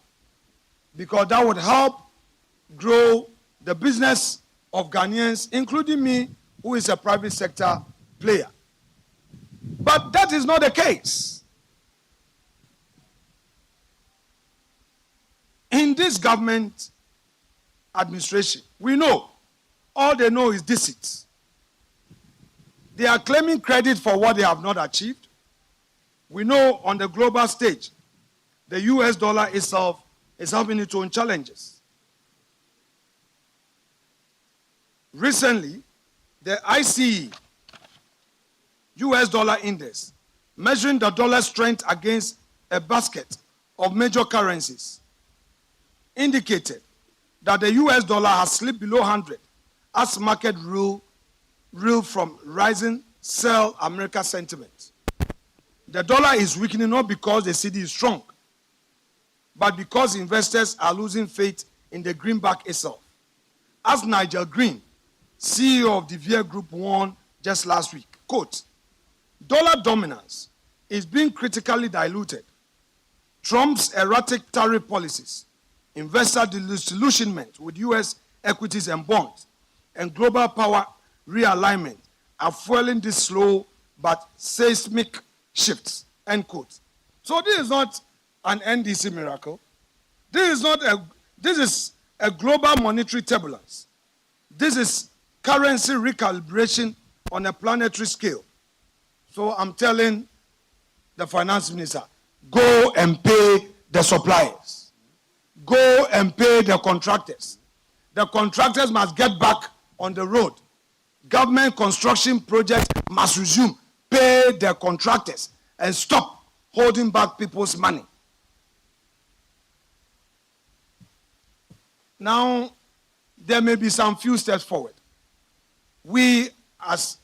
because that would help grow the business of Ghanaians, including me, who is a private sector player. But that is not the case. In this government administration, we know all they know is deceit. They are claiming credit for what they have not achieved. We know on the global stage, the US dollar itself is having its own challenges. Recently, the ICE US dollar index, measuring the dollar's strength against a basket of major currencies, indicated that the US dollar has slipped below 100 as market rule from rising sell America sentiment. The dollar is weakening not because the cedi is strong, but because investors are losing faith in the greenback itself. As Nigel Green, CEO of the VIA Group, warned just last week, quote, "Dollar dominance is being critically diluted. Trump's erratic tariff policies, investor disillusionment with US equities and bonds, and global power realignment are fueling this slow but seismic shifts," end quote. So this is not an NDC miracle. This is a global monetary turbulence. This is currency recalibration on a planetary scale. So I'm telling the finance minister, go and pay the suppliers. Go and pay the contractors. The contractors must get back on the road. Government construction projects must resume. Pay the contractors and stop holding back people's money. Now, there may be some few steps forward. We as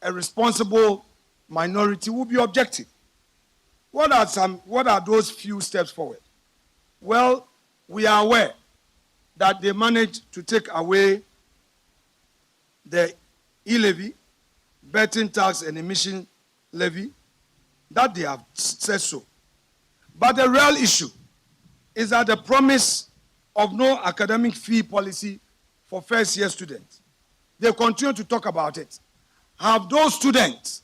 a responsible minority, will be objective. What are those few steps forward? Well, we are aware that they managed to take away the e-levy, betting tax and emission levy, that they have said so. But the real issue is that the promise of no academic fee policy for first-year students, they continue to talk about it. Have those students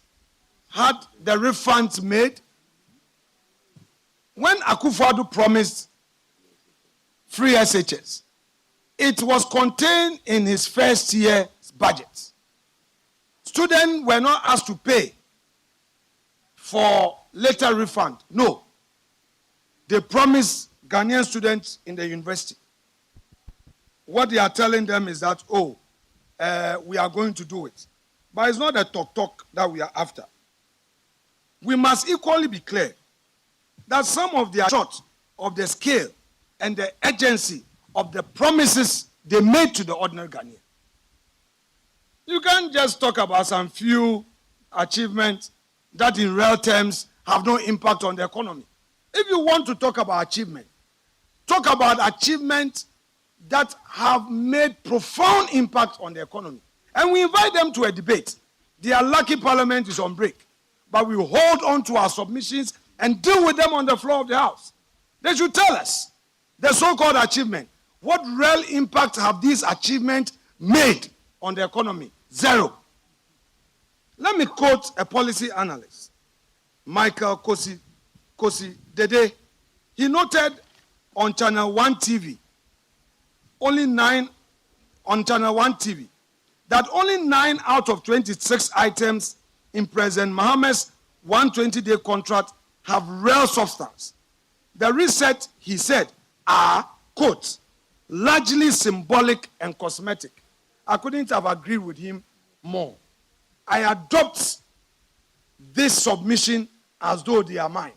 had the refunds made? When Akufo-Addo promised free SHS, it was contained in his first year's budget. Students were not asked to pay for later refund. No. They promised Ghanaian students in the university. What they are telling them is that, we are going to do it. But it's not a talk that we are after. We must equally be clear that some of the short of the scale and the urgency of the promises they made to the ordinary Ghanaian. You can't just talk about some few achievements that in real terms have no impact on the economy. If you want to talk about achievement, talk about achievements that have made profound impact on the economy. And we invite them to a debate. Their lucky parliament is on break. But we hold on to our submissions and deal with them on the floor of the House. They should tell us the so-called achievement. What real impact have these achievements made on the economy? Zero. Let me quote a policy analyst, Michael Kosi Dede. He noted on Channel 1 TV, that only 9 out of 26 items in President Mahama's 120-day contract have real substance. The reset, he said, are, quote, largely symbolic and cosmetic. I couldn't have agreed with him more. I adopt this submission as though they are mine.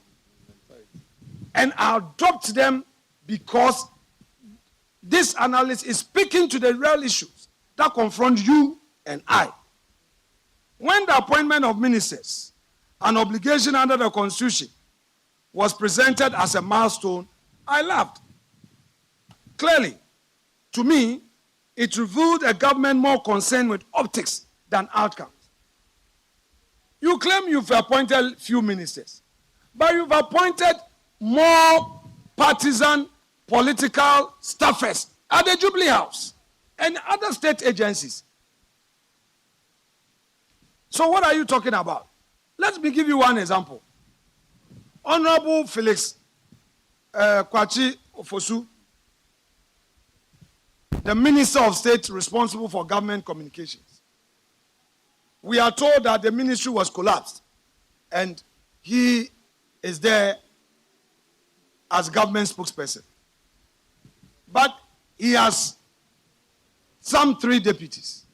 And I adopt them because this analysis is speaking to the real issues that confront you and I. When the appointment of ministers, an obligation under the Constitution, was presented as a milestone, I laughed. Clearly, to me, it revealed a government more concerned with optics than outcomes. You claim you've appointed few ministers, but you've appointed more partisan political staffers at the Jubilee House and other state agencies. So what are you talking about? Let me give you one example. Honorable Felix Kwachi Ofosu, the Minister of State responsible for government communications. We are told that the ministry was collapsed and he is there as government spokesperson. But he has some 3 deputies.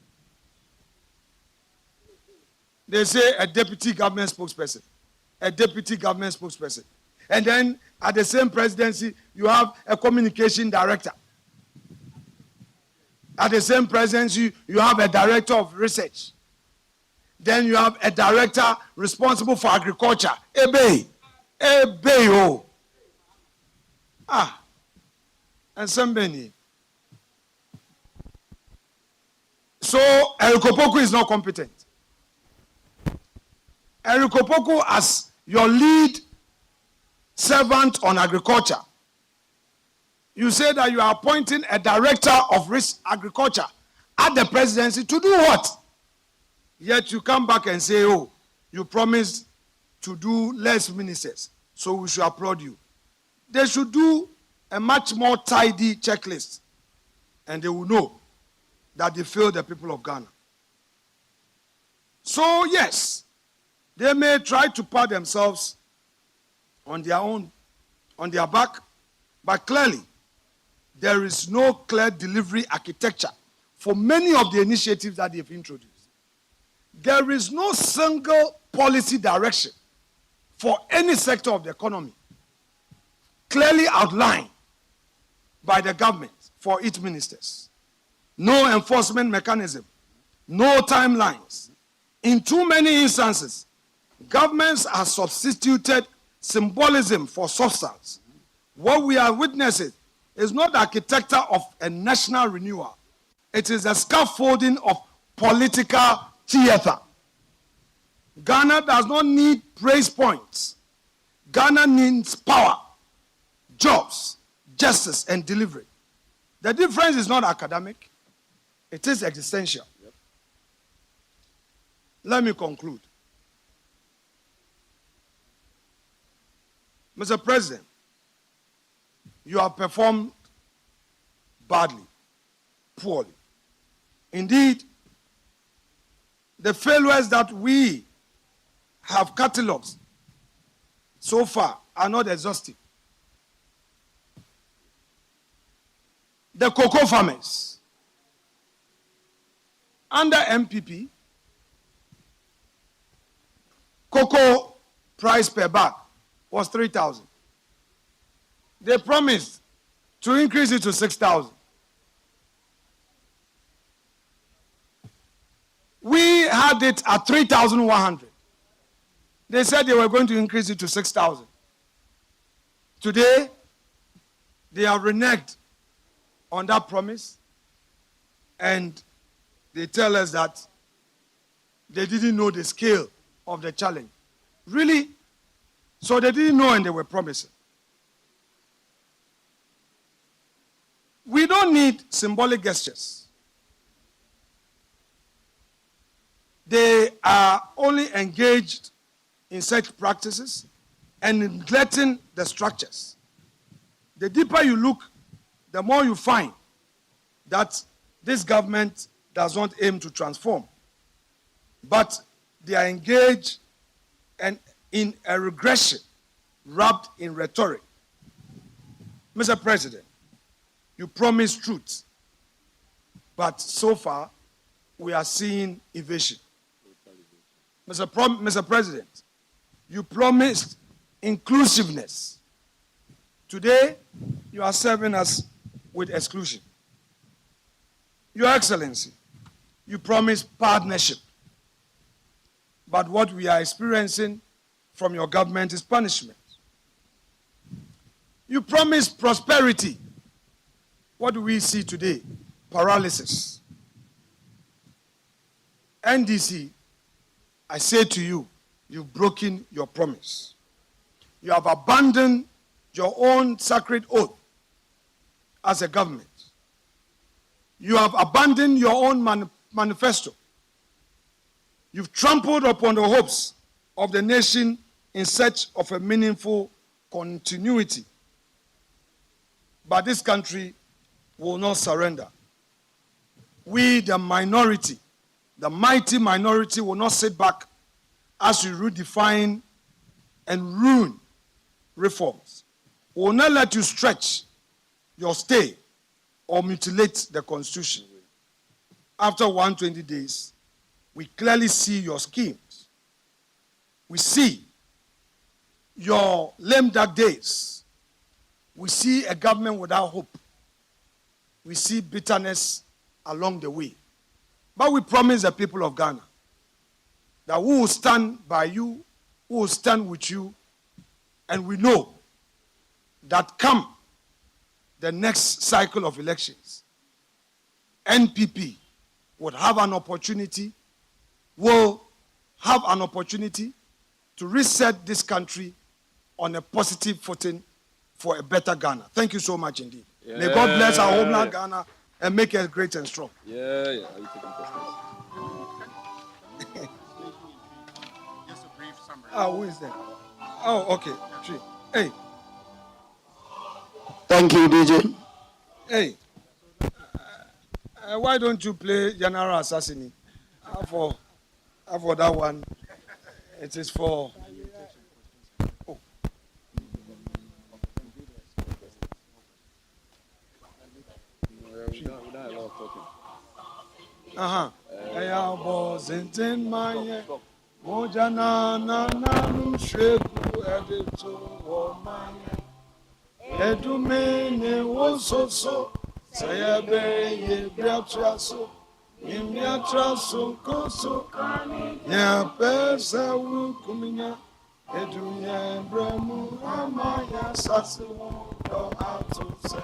They say a deputy government spokesperson, a deputy government spokesperson. And then at the same presidency, you have a communication director. At the same presidency, you have a director of research. Then you have a director responsible for agriculture. Ebe. And somebody. So Eriko Poku is not competent. Eriko Poku, as your lead servant on agriculture, you say that you are appointing a director of agriculture at the presidency to do what? Yet you come back and say, oh, you promised to do less ministers, so we should applaud you. They should do a much more tidy checklist, and they will know that they failed the people of Ghana. So yes, they may try to pat themselves on their own, on their back, but clearly, there is no clear delivery architecture for many of the initiatives that they've introduced. There is no single policy direction for any sector of the economy clearly outlined by the government for its ministers. No enforcement mechanism no timelines. In too many instances, governments have substituted symbolism for substance. What we are witnessing is not the architecture of a national renewal. It is a scaffolding of political theater. Ghana does not need praise points. Ghana needs power, jobs, justice, and delivery. The difference is not academic. It is existential. Let me conclude. Mr. President, you have performed badly, poorly. Indeed, the failures that we have catalogued so far are not exhaustive. The cocoa farmers, under MPP, cocoa price per bag was 3,000. They promised to increase it to 6,000. We had it at 3,100. They said they were going to increase it to 6,000. Today, they have reneged on that promise, and they tell us that they didn't know the scale of the challenge. Really? So they didn't know and they were promising. We don't need symbolic gestures. They are only engaged in such practices and neglecting the structures. The deeper you look, the more you find that this government does not aim to transform, but they are engaged in a regression wrapped in rhetoric. Mr. President, you promised truth, but so far we are seeing evasion. Mr. President, you promised inclusiveness. Today, you are serving us with exclusion. Your Excellency, you promised partnership. But what we are experiencing from your government is punishment. You promised prosperity. What do we see today? Paralysis. NDC, I say to you, you've broken your promise. You have abandoned your own sacred oath as a government. You have abandoned your own manifesto. You've trampled upon the hopes of the nation in search of a meaningful continuity. But this country will not surrender. We, the minority, the mighty minority, will not sit back as we redefine and ruin reforms. We will not let you stretch your stay or mutilate the Constitution. After 120 days, we clearly see your schemes. We see your lame duck days. We see a government without hope. We see bitterness along the way. But we promise the people of Ghana that we will stand by you, we will stand with you, and we know that come the next cycle of elections, NPP will have an opportunity to reset this country on a positive footing for a better Ghana. Thank you so much indeed. Yeah. May God bless our homeland Ghana and make it great and strong. Yeah. Just a brief summary. Who is that? Oh, okay. Hey. Thank you, DJ. Hey. Why don't you play General Assassin? For that one, it is for... Oh. Nimya traso koso ya pesa wukuminya edunya bremu amaya sasu do atuse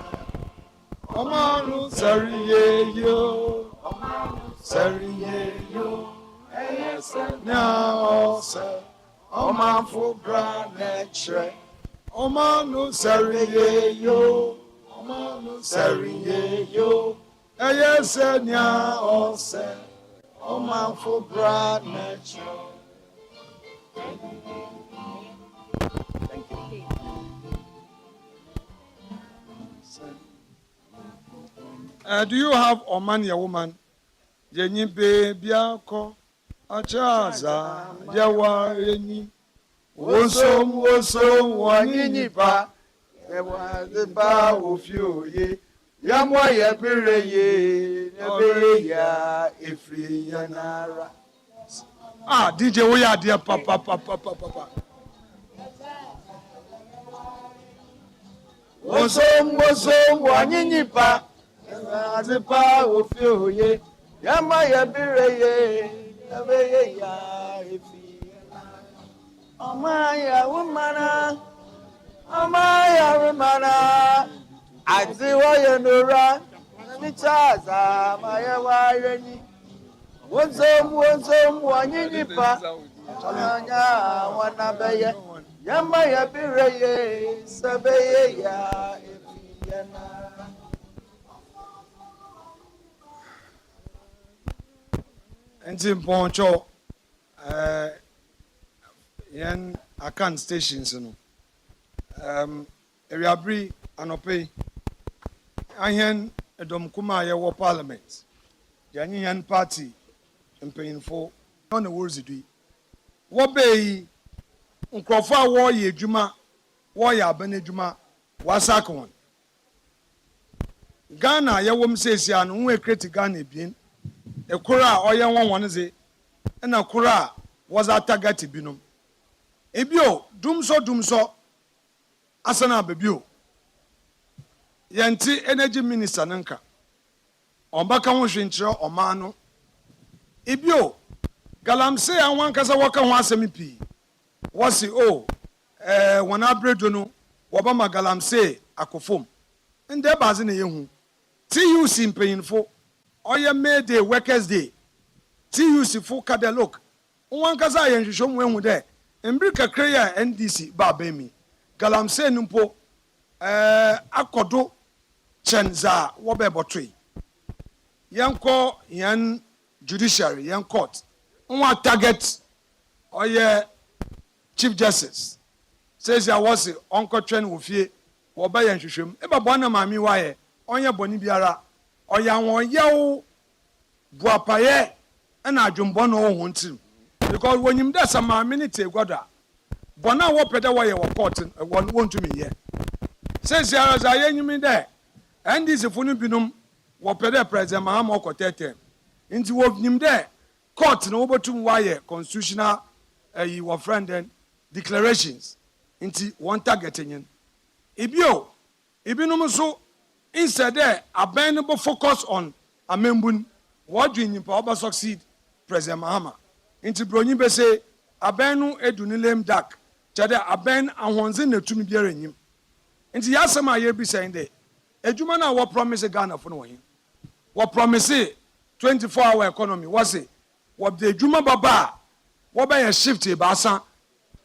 Omanu sariye yo nya ose omanfo bra netre Omanu sariye yo nya ose omanfo bra netre. Do you have Omania woman? Jenny baby ako achaza yawa eni wosom wanyinyi pa ewa de ba ofioye yamwa ye bereye nebe ya efri yanara. DJ we are there papa. Wosom wanyinyi pa Azipa ofioye yama ya bireye nebe ya efi amaya wumana aziwa yenura michaza maya wayeni wonzom wanyinipa anya wanabeye yama ya bireye sabeye ya efi yana. Nti mpɔnkyɔ yɛn akan stations no ewiabere anɔpɛ ahɛn ɛdɔm kuma a yɛwɔ parliament yɛnye yɛn party mpanyinfo ɔna wɔrezidu wɔbɛyi nkurɔfo a wɔreyɛ adwuma wɔreyɛ aban adwuma wɔasake wɔn Ghana yɛwɔ m seesia no ho ekreti Ghana ebien ekura oye won ze na kura was atagati binom ebio dumso asana babio yanti energy minister nanka ombaka ho hwenkyere oma no ebio galamse anwan kasa waka ho asemi pi wasi wana bredo no wobama galamse akofom nde baze na yehu TUC mpanyinfo Oya May Day, Workers' Day. TUC for kada look. One kaza yen shishom wenhu de. Embrika kreya NDC ba bemi. Galamse numpo akodo chenza wobe botri. Yanko yan judiciary, yan court. Unwa target oye Chief Justice. Says ya wasi onko tren wufie woba yen shishom. Eba bwana mami waye onye boni biara. Oya won yew buapaye na adwumbo no ho ntim because wonyim da sama minute goda bona wo pede wo ye wo court won wontumi ye sense ara za yenyim de ndc funu binum wo pede president Mahama okotete nti wo nyim de court no wobotum wa ye constitutional wo friend and declarations nti won targeting ibinum so instead aban no focus on amembun what do you power succeed President Mahama inti bronyi be say aban no edu ni lame duck chade aban ahonze na tumi biara nyim inti yasema ye bi saying there ejuma na wo promise Ghana for no hin wo promise 24-hour economy was say wo de ejuma baba wo ba ye shift e baasa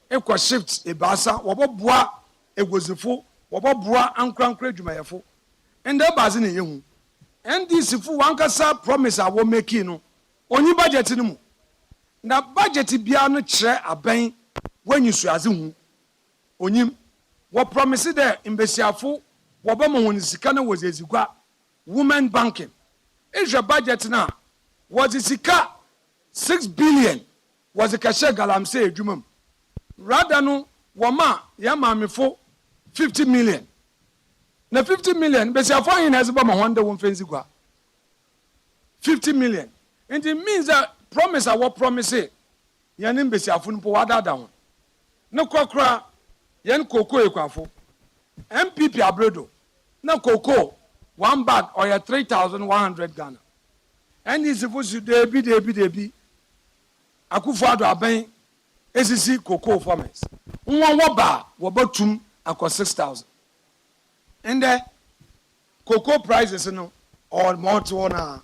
ekwa shift e baasa wo boboa egozefo wo boboa ankrankra ejuma and the basin in you. And this if one can promise I will make no. Only budget in mu. Na budget biano tre aben when you swazim. Onim what promise there in Besiafu, Wabama when Sikana was a woman banking. Is your budget now? Was it Sika 6 billion? Was a cashier galamse jumum. Rather no Wama Yamami for 50 million. Na 50 million, but your phone has about 100 fancy gua. 50 million. And it means that promise I will promise it. Yanim Besiafun Powada down. No cockra, Yan Coco Equafo. MPP Abredo. No cocoa, 1 bag or 3,100 Ghana. NDC fusu debi. Akufo-Addo aben esisi cocoa farmers. Nwa woba wobatum akọ 6,000. And the cocoa prices no or more to na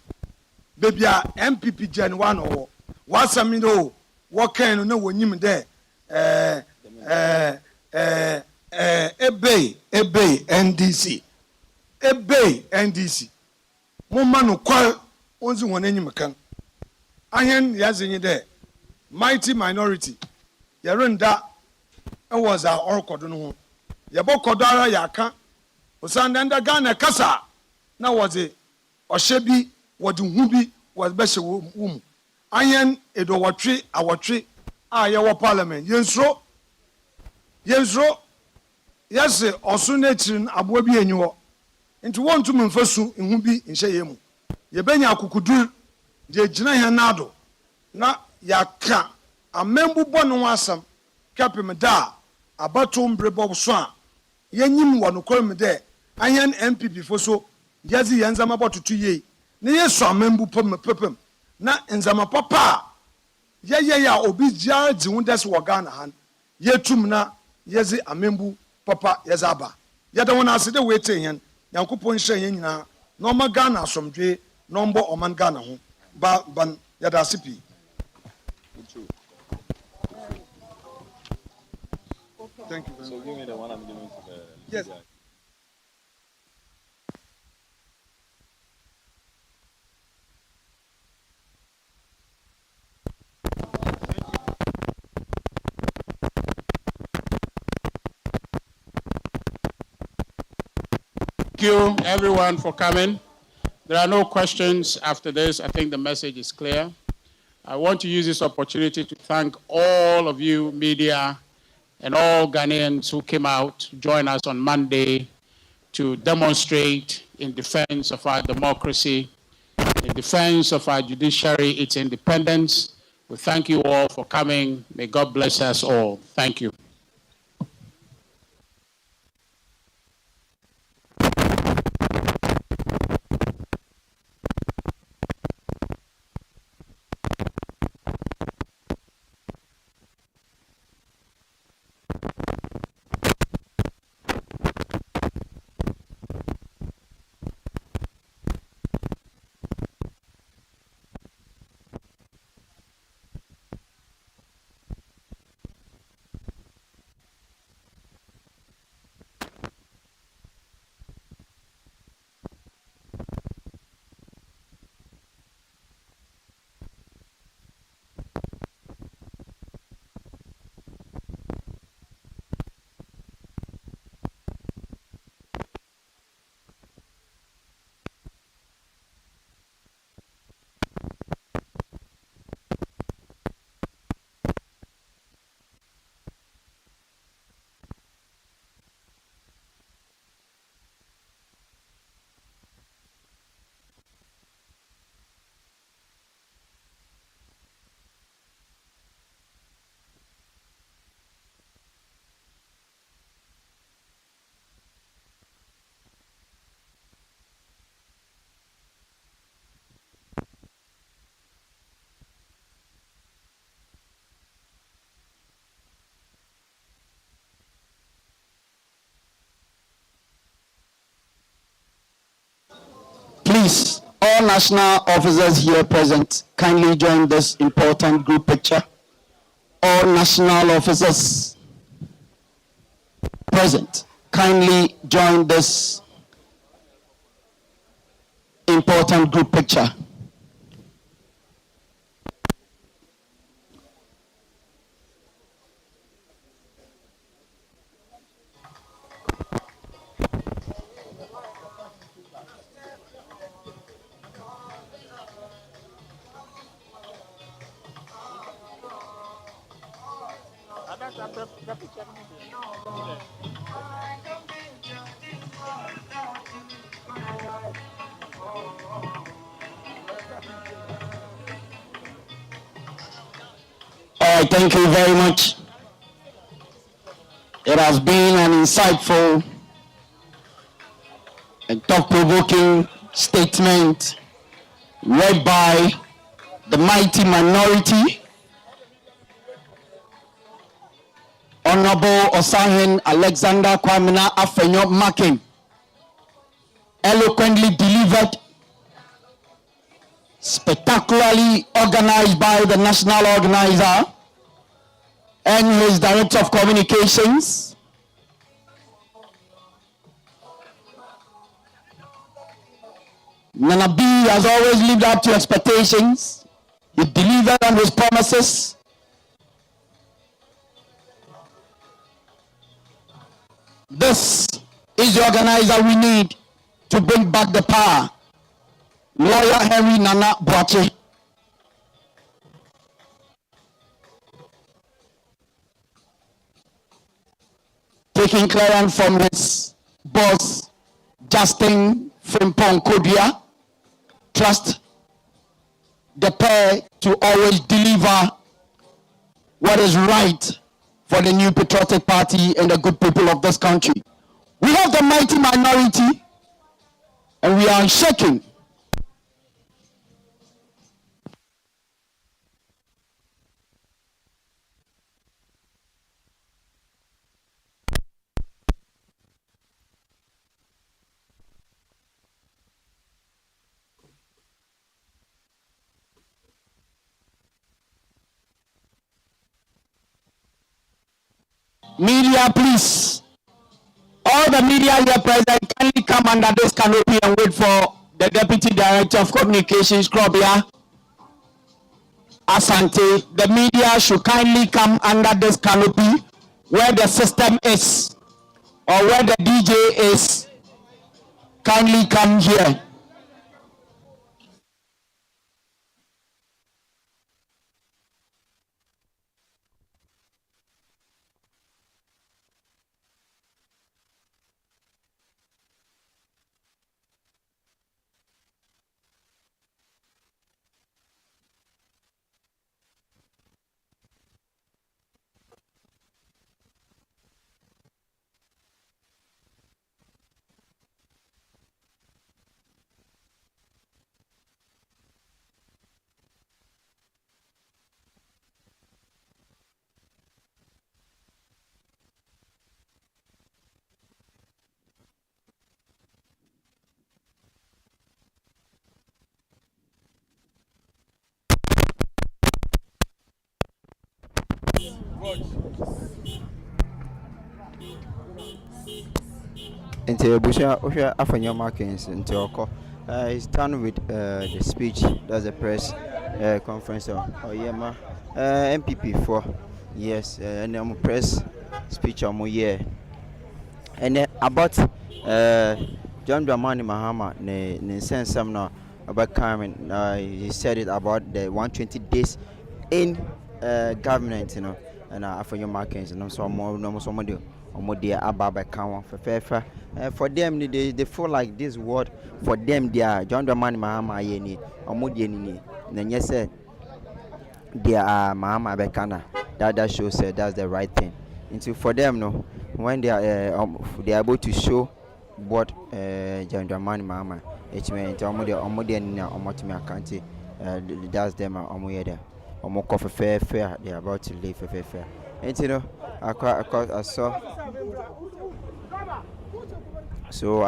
baby MPP Gen 1 or what's a minute what can no wonyim there ebay NDC mo manu kwa onzi won enyim kan ahen yazenye there mighty minority yerenda e was our orkodo no ho yebokodo ara yaka osanda Ghana kasa na was it oshebi wodi hu bi was be hye wum ayen edo watwe awotwe a ye wo parliament yensro yes osu na chirin abo bi enyiwo nti wontu mfasu hu bi nhye yemu ye benya akukudur je gina he nado na yaka amembu bonu asam kapem da abato mbrebo so a yenyim wonokol de ayen MPP foso yazi yanzama botutu ye ne yeso amembu pepem na nzama papa ye ya obi jia jiwundes wo Ghana han yetum na yezi amembu papa yazaba yada wona asede wete hen yankopon hye yen nyina na oma Ghana asomdwe no mbo oman Ghana ho ban yada sipi. Thank you very much. So give me the one I'm giving to the yes. Guy. Thank you, everyone, for coming. There are no questions after this. I think the message is clear. I want to use this opportunity to thank all of you, media, and all Ghanaians who came out to join us on Monday to demonstrate in defense of our democracy, in defense of our judiciary, its independence. We thank you all for coming. May God bless us all. Thank you. Please, all national officers here present, kindly join this important group picture. All national officers present, kindly join this important group picture. All right, thank you very much. It has been an insightful and thought-provoking statement read by the mighty minority, Honorable Osahin Alexander Kwamina Afenyo Markin, eloquently delivered, spectacularly organized by the national organizer and his director of communications. Nana B has always lived up to expectations. He delivered on his promises. This is the organizer we need to bring back the power. Lawyer Henry Nana Boache. Taking clearance from his boss, Justin Frimpong Kodia, trust the pair to always deliver what is right for the new patriotic party and the good people of this country. We have the mighty minority and we are unshaken. Media, please. All the media here present, kindly come under this canopy and wait for the Deputy Director of Communications, Krobia Asante. The media should kindly come under this canopy where the system is or where the DJ is. Kindly come here. Into Busha Afenyo Markin into Oko. He's done with the speech. That's the press conference. Yema NPP 4. Yes, and I'm press speech on my year. And about John Dramani Mahama, ne sense some now about coming. He said it about the 120 days in government, you know, and Afenyo Markin, and I'm so more somebody. For them, they feel like this word for them. They are John Dramani Mahama yeni, omudi then yes, they are Mahama Bekana. That shows that's the right thing. Into for them, no, when they are able to show what John Dramani Mahama, it means omudi and omotimi akanti. That's them omuyeda. Omoko fair. They are about to leave fair. And you know, I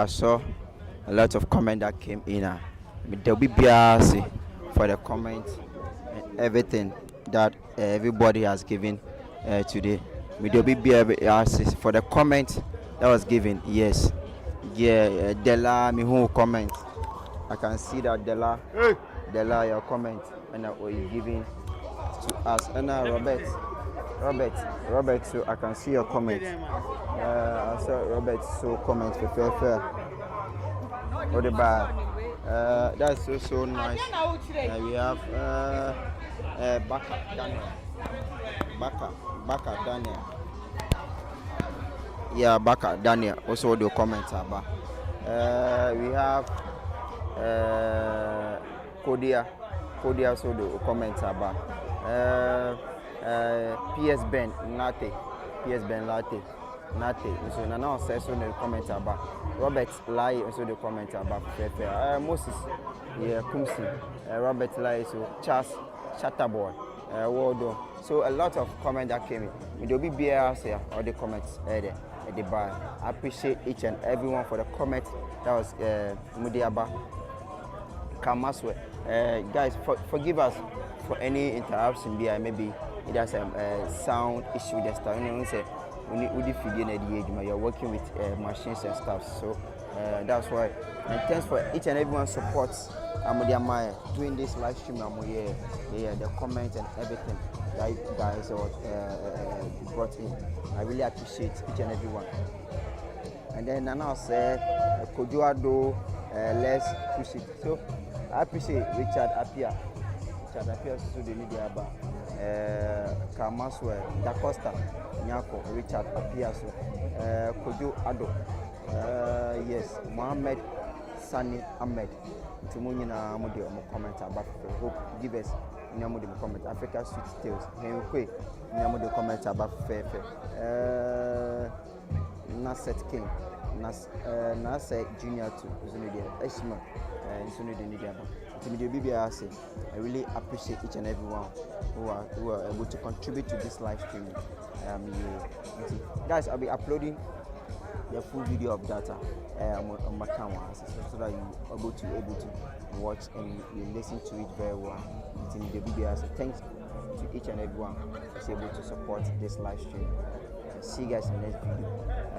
saw a lot of comment that came in. There will be BRC for the comments and everything that everybody has given today. There will be BRC for the comment that was given. Yes, yeah, Della Mihu comment. I can see that Della, your comment and what you giving to us. And Robert, so I can see your comment. I saw Robert so comment for fair. What about that's so nice. We have Baka Daniel. Yeah, Baka Daniel also the comments about. We have Kodia also the comments about. PS Ben Latte. Nate, so now says on the comment about Robert Lai, also the comment about Moses, yeah, Kumsi, Robert Lai, so Charles Shatterboy, Waldo. So a lot of comments that came in. There will be BRs here, all the comments there at the bar. I appreciate each and everyone for the comment. That was Mudiaba Kamaswe. Guys, forgive us for any interruption there. Maybe it has a sound issue. Just you're working with machines and stuff, so that's why. And thanks for each and everyone's support. I'm doing this live stream. The comments and everything that you guys brought in. I really appreciate each and everyone. And then Nana said, Kojuado, let's push it. So I appreciate Richard Apia. Richard Apia to the media about Kamaswe, Da Costa, Nyako, Richard Apia, Kojo Ado, yes, Mohammed Sani Ahmed. Timunina Modio comment about hope give us Namudio comment Africa Sweet Tales. Henry Namudio comment about fair. Nasset King, Nasset Junior to Zunidia, Eshma, and Sunidi Nidia. I really appreciate each and everyone who are able to contribute to this live stream. Guys, I'll be uploading the full video of data on my camera so that you are able to watch and you listen to it very well. Thanks to each and everyone who's able to support this live stream. See you guys in the next video.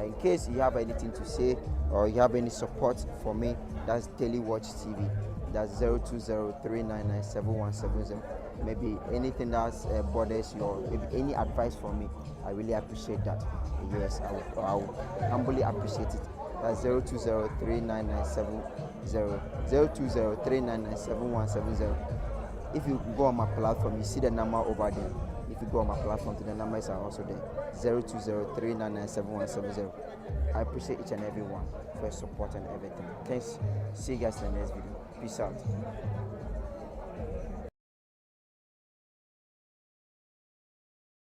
In case you have anything to say or you have any support for me, that's Daily Watch TV. That's 02039971770. Maybe anything that bothers you or maybe any advice from me, I really appreciate that. Yes, I will humbly appreciate it. That's 02039971770. If you go on my platform, you see the number over there. If you go on my platform, the numbers are also there. 02039971770. I appreciate each and every one for your support and everything. Thanks. See you guys in the next video. Peace out.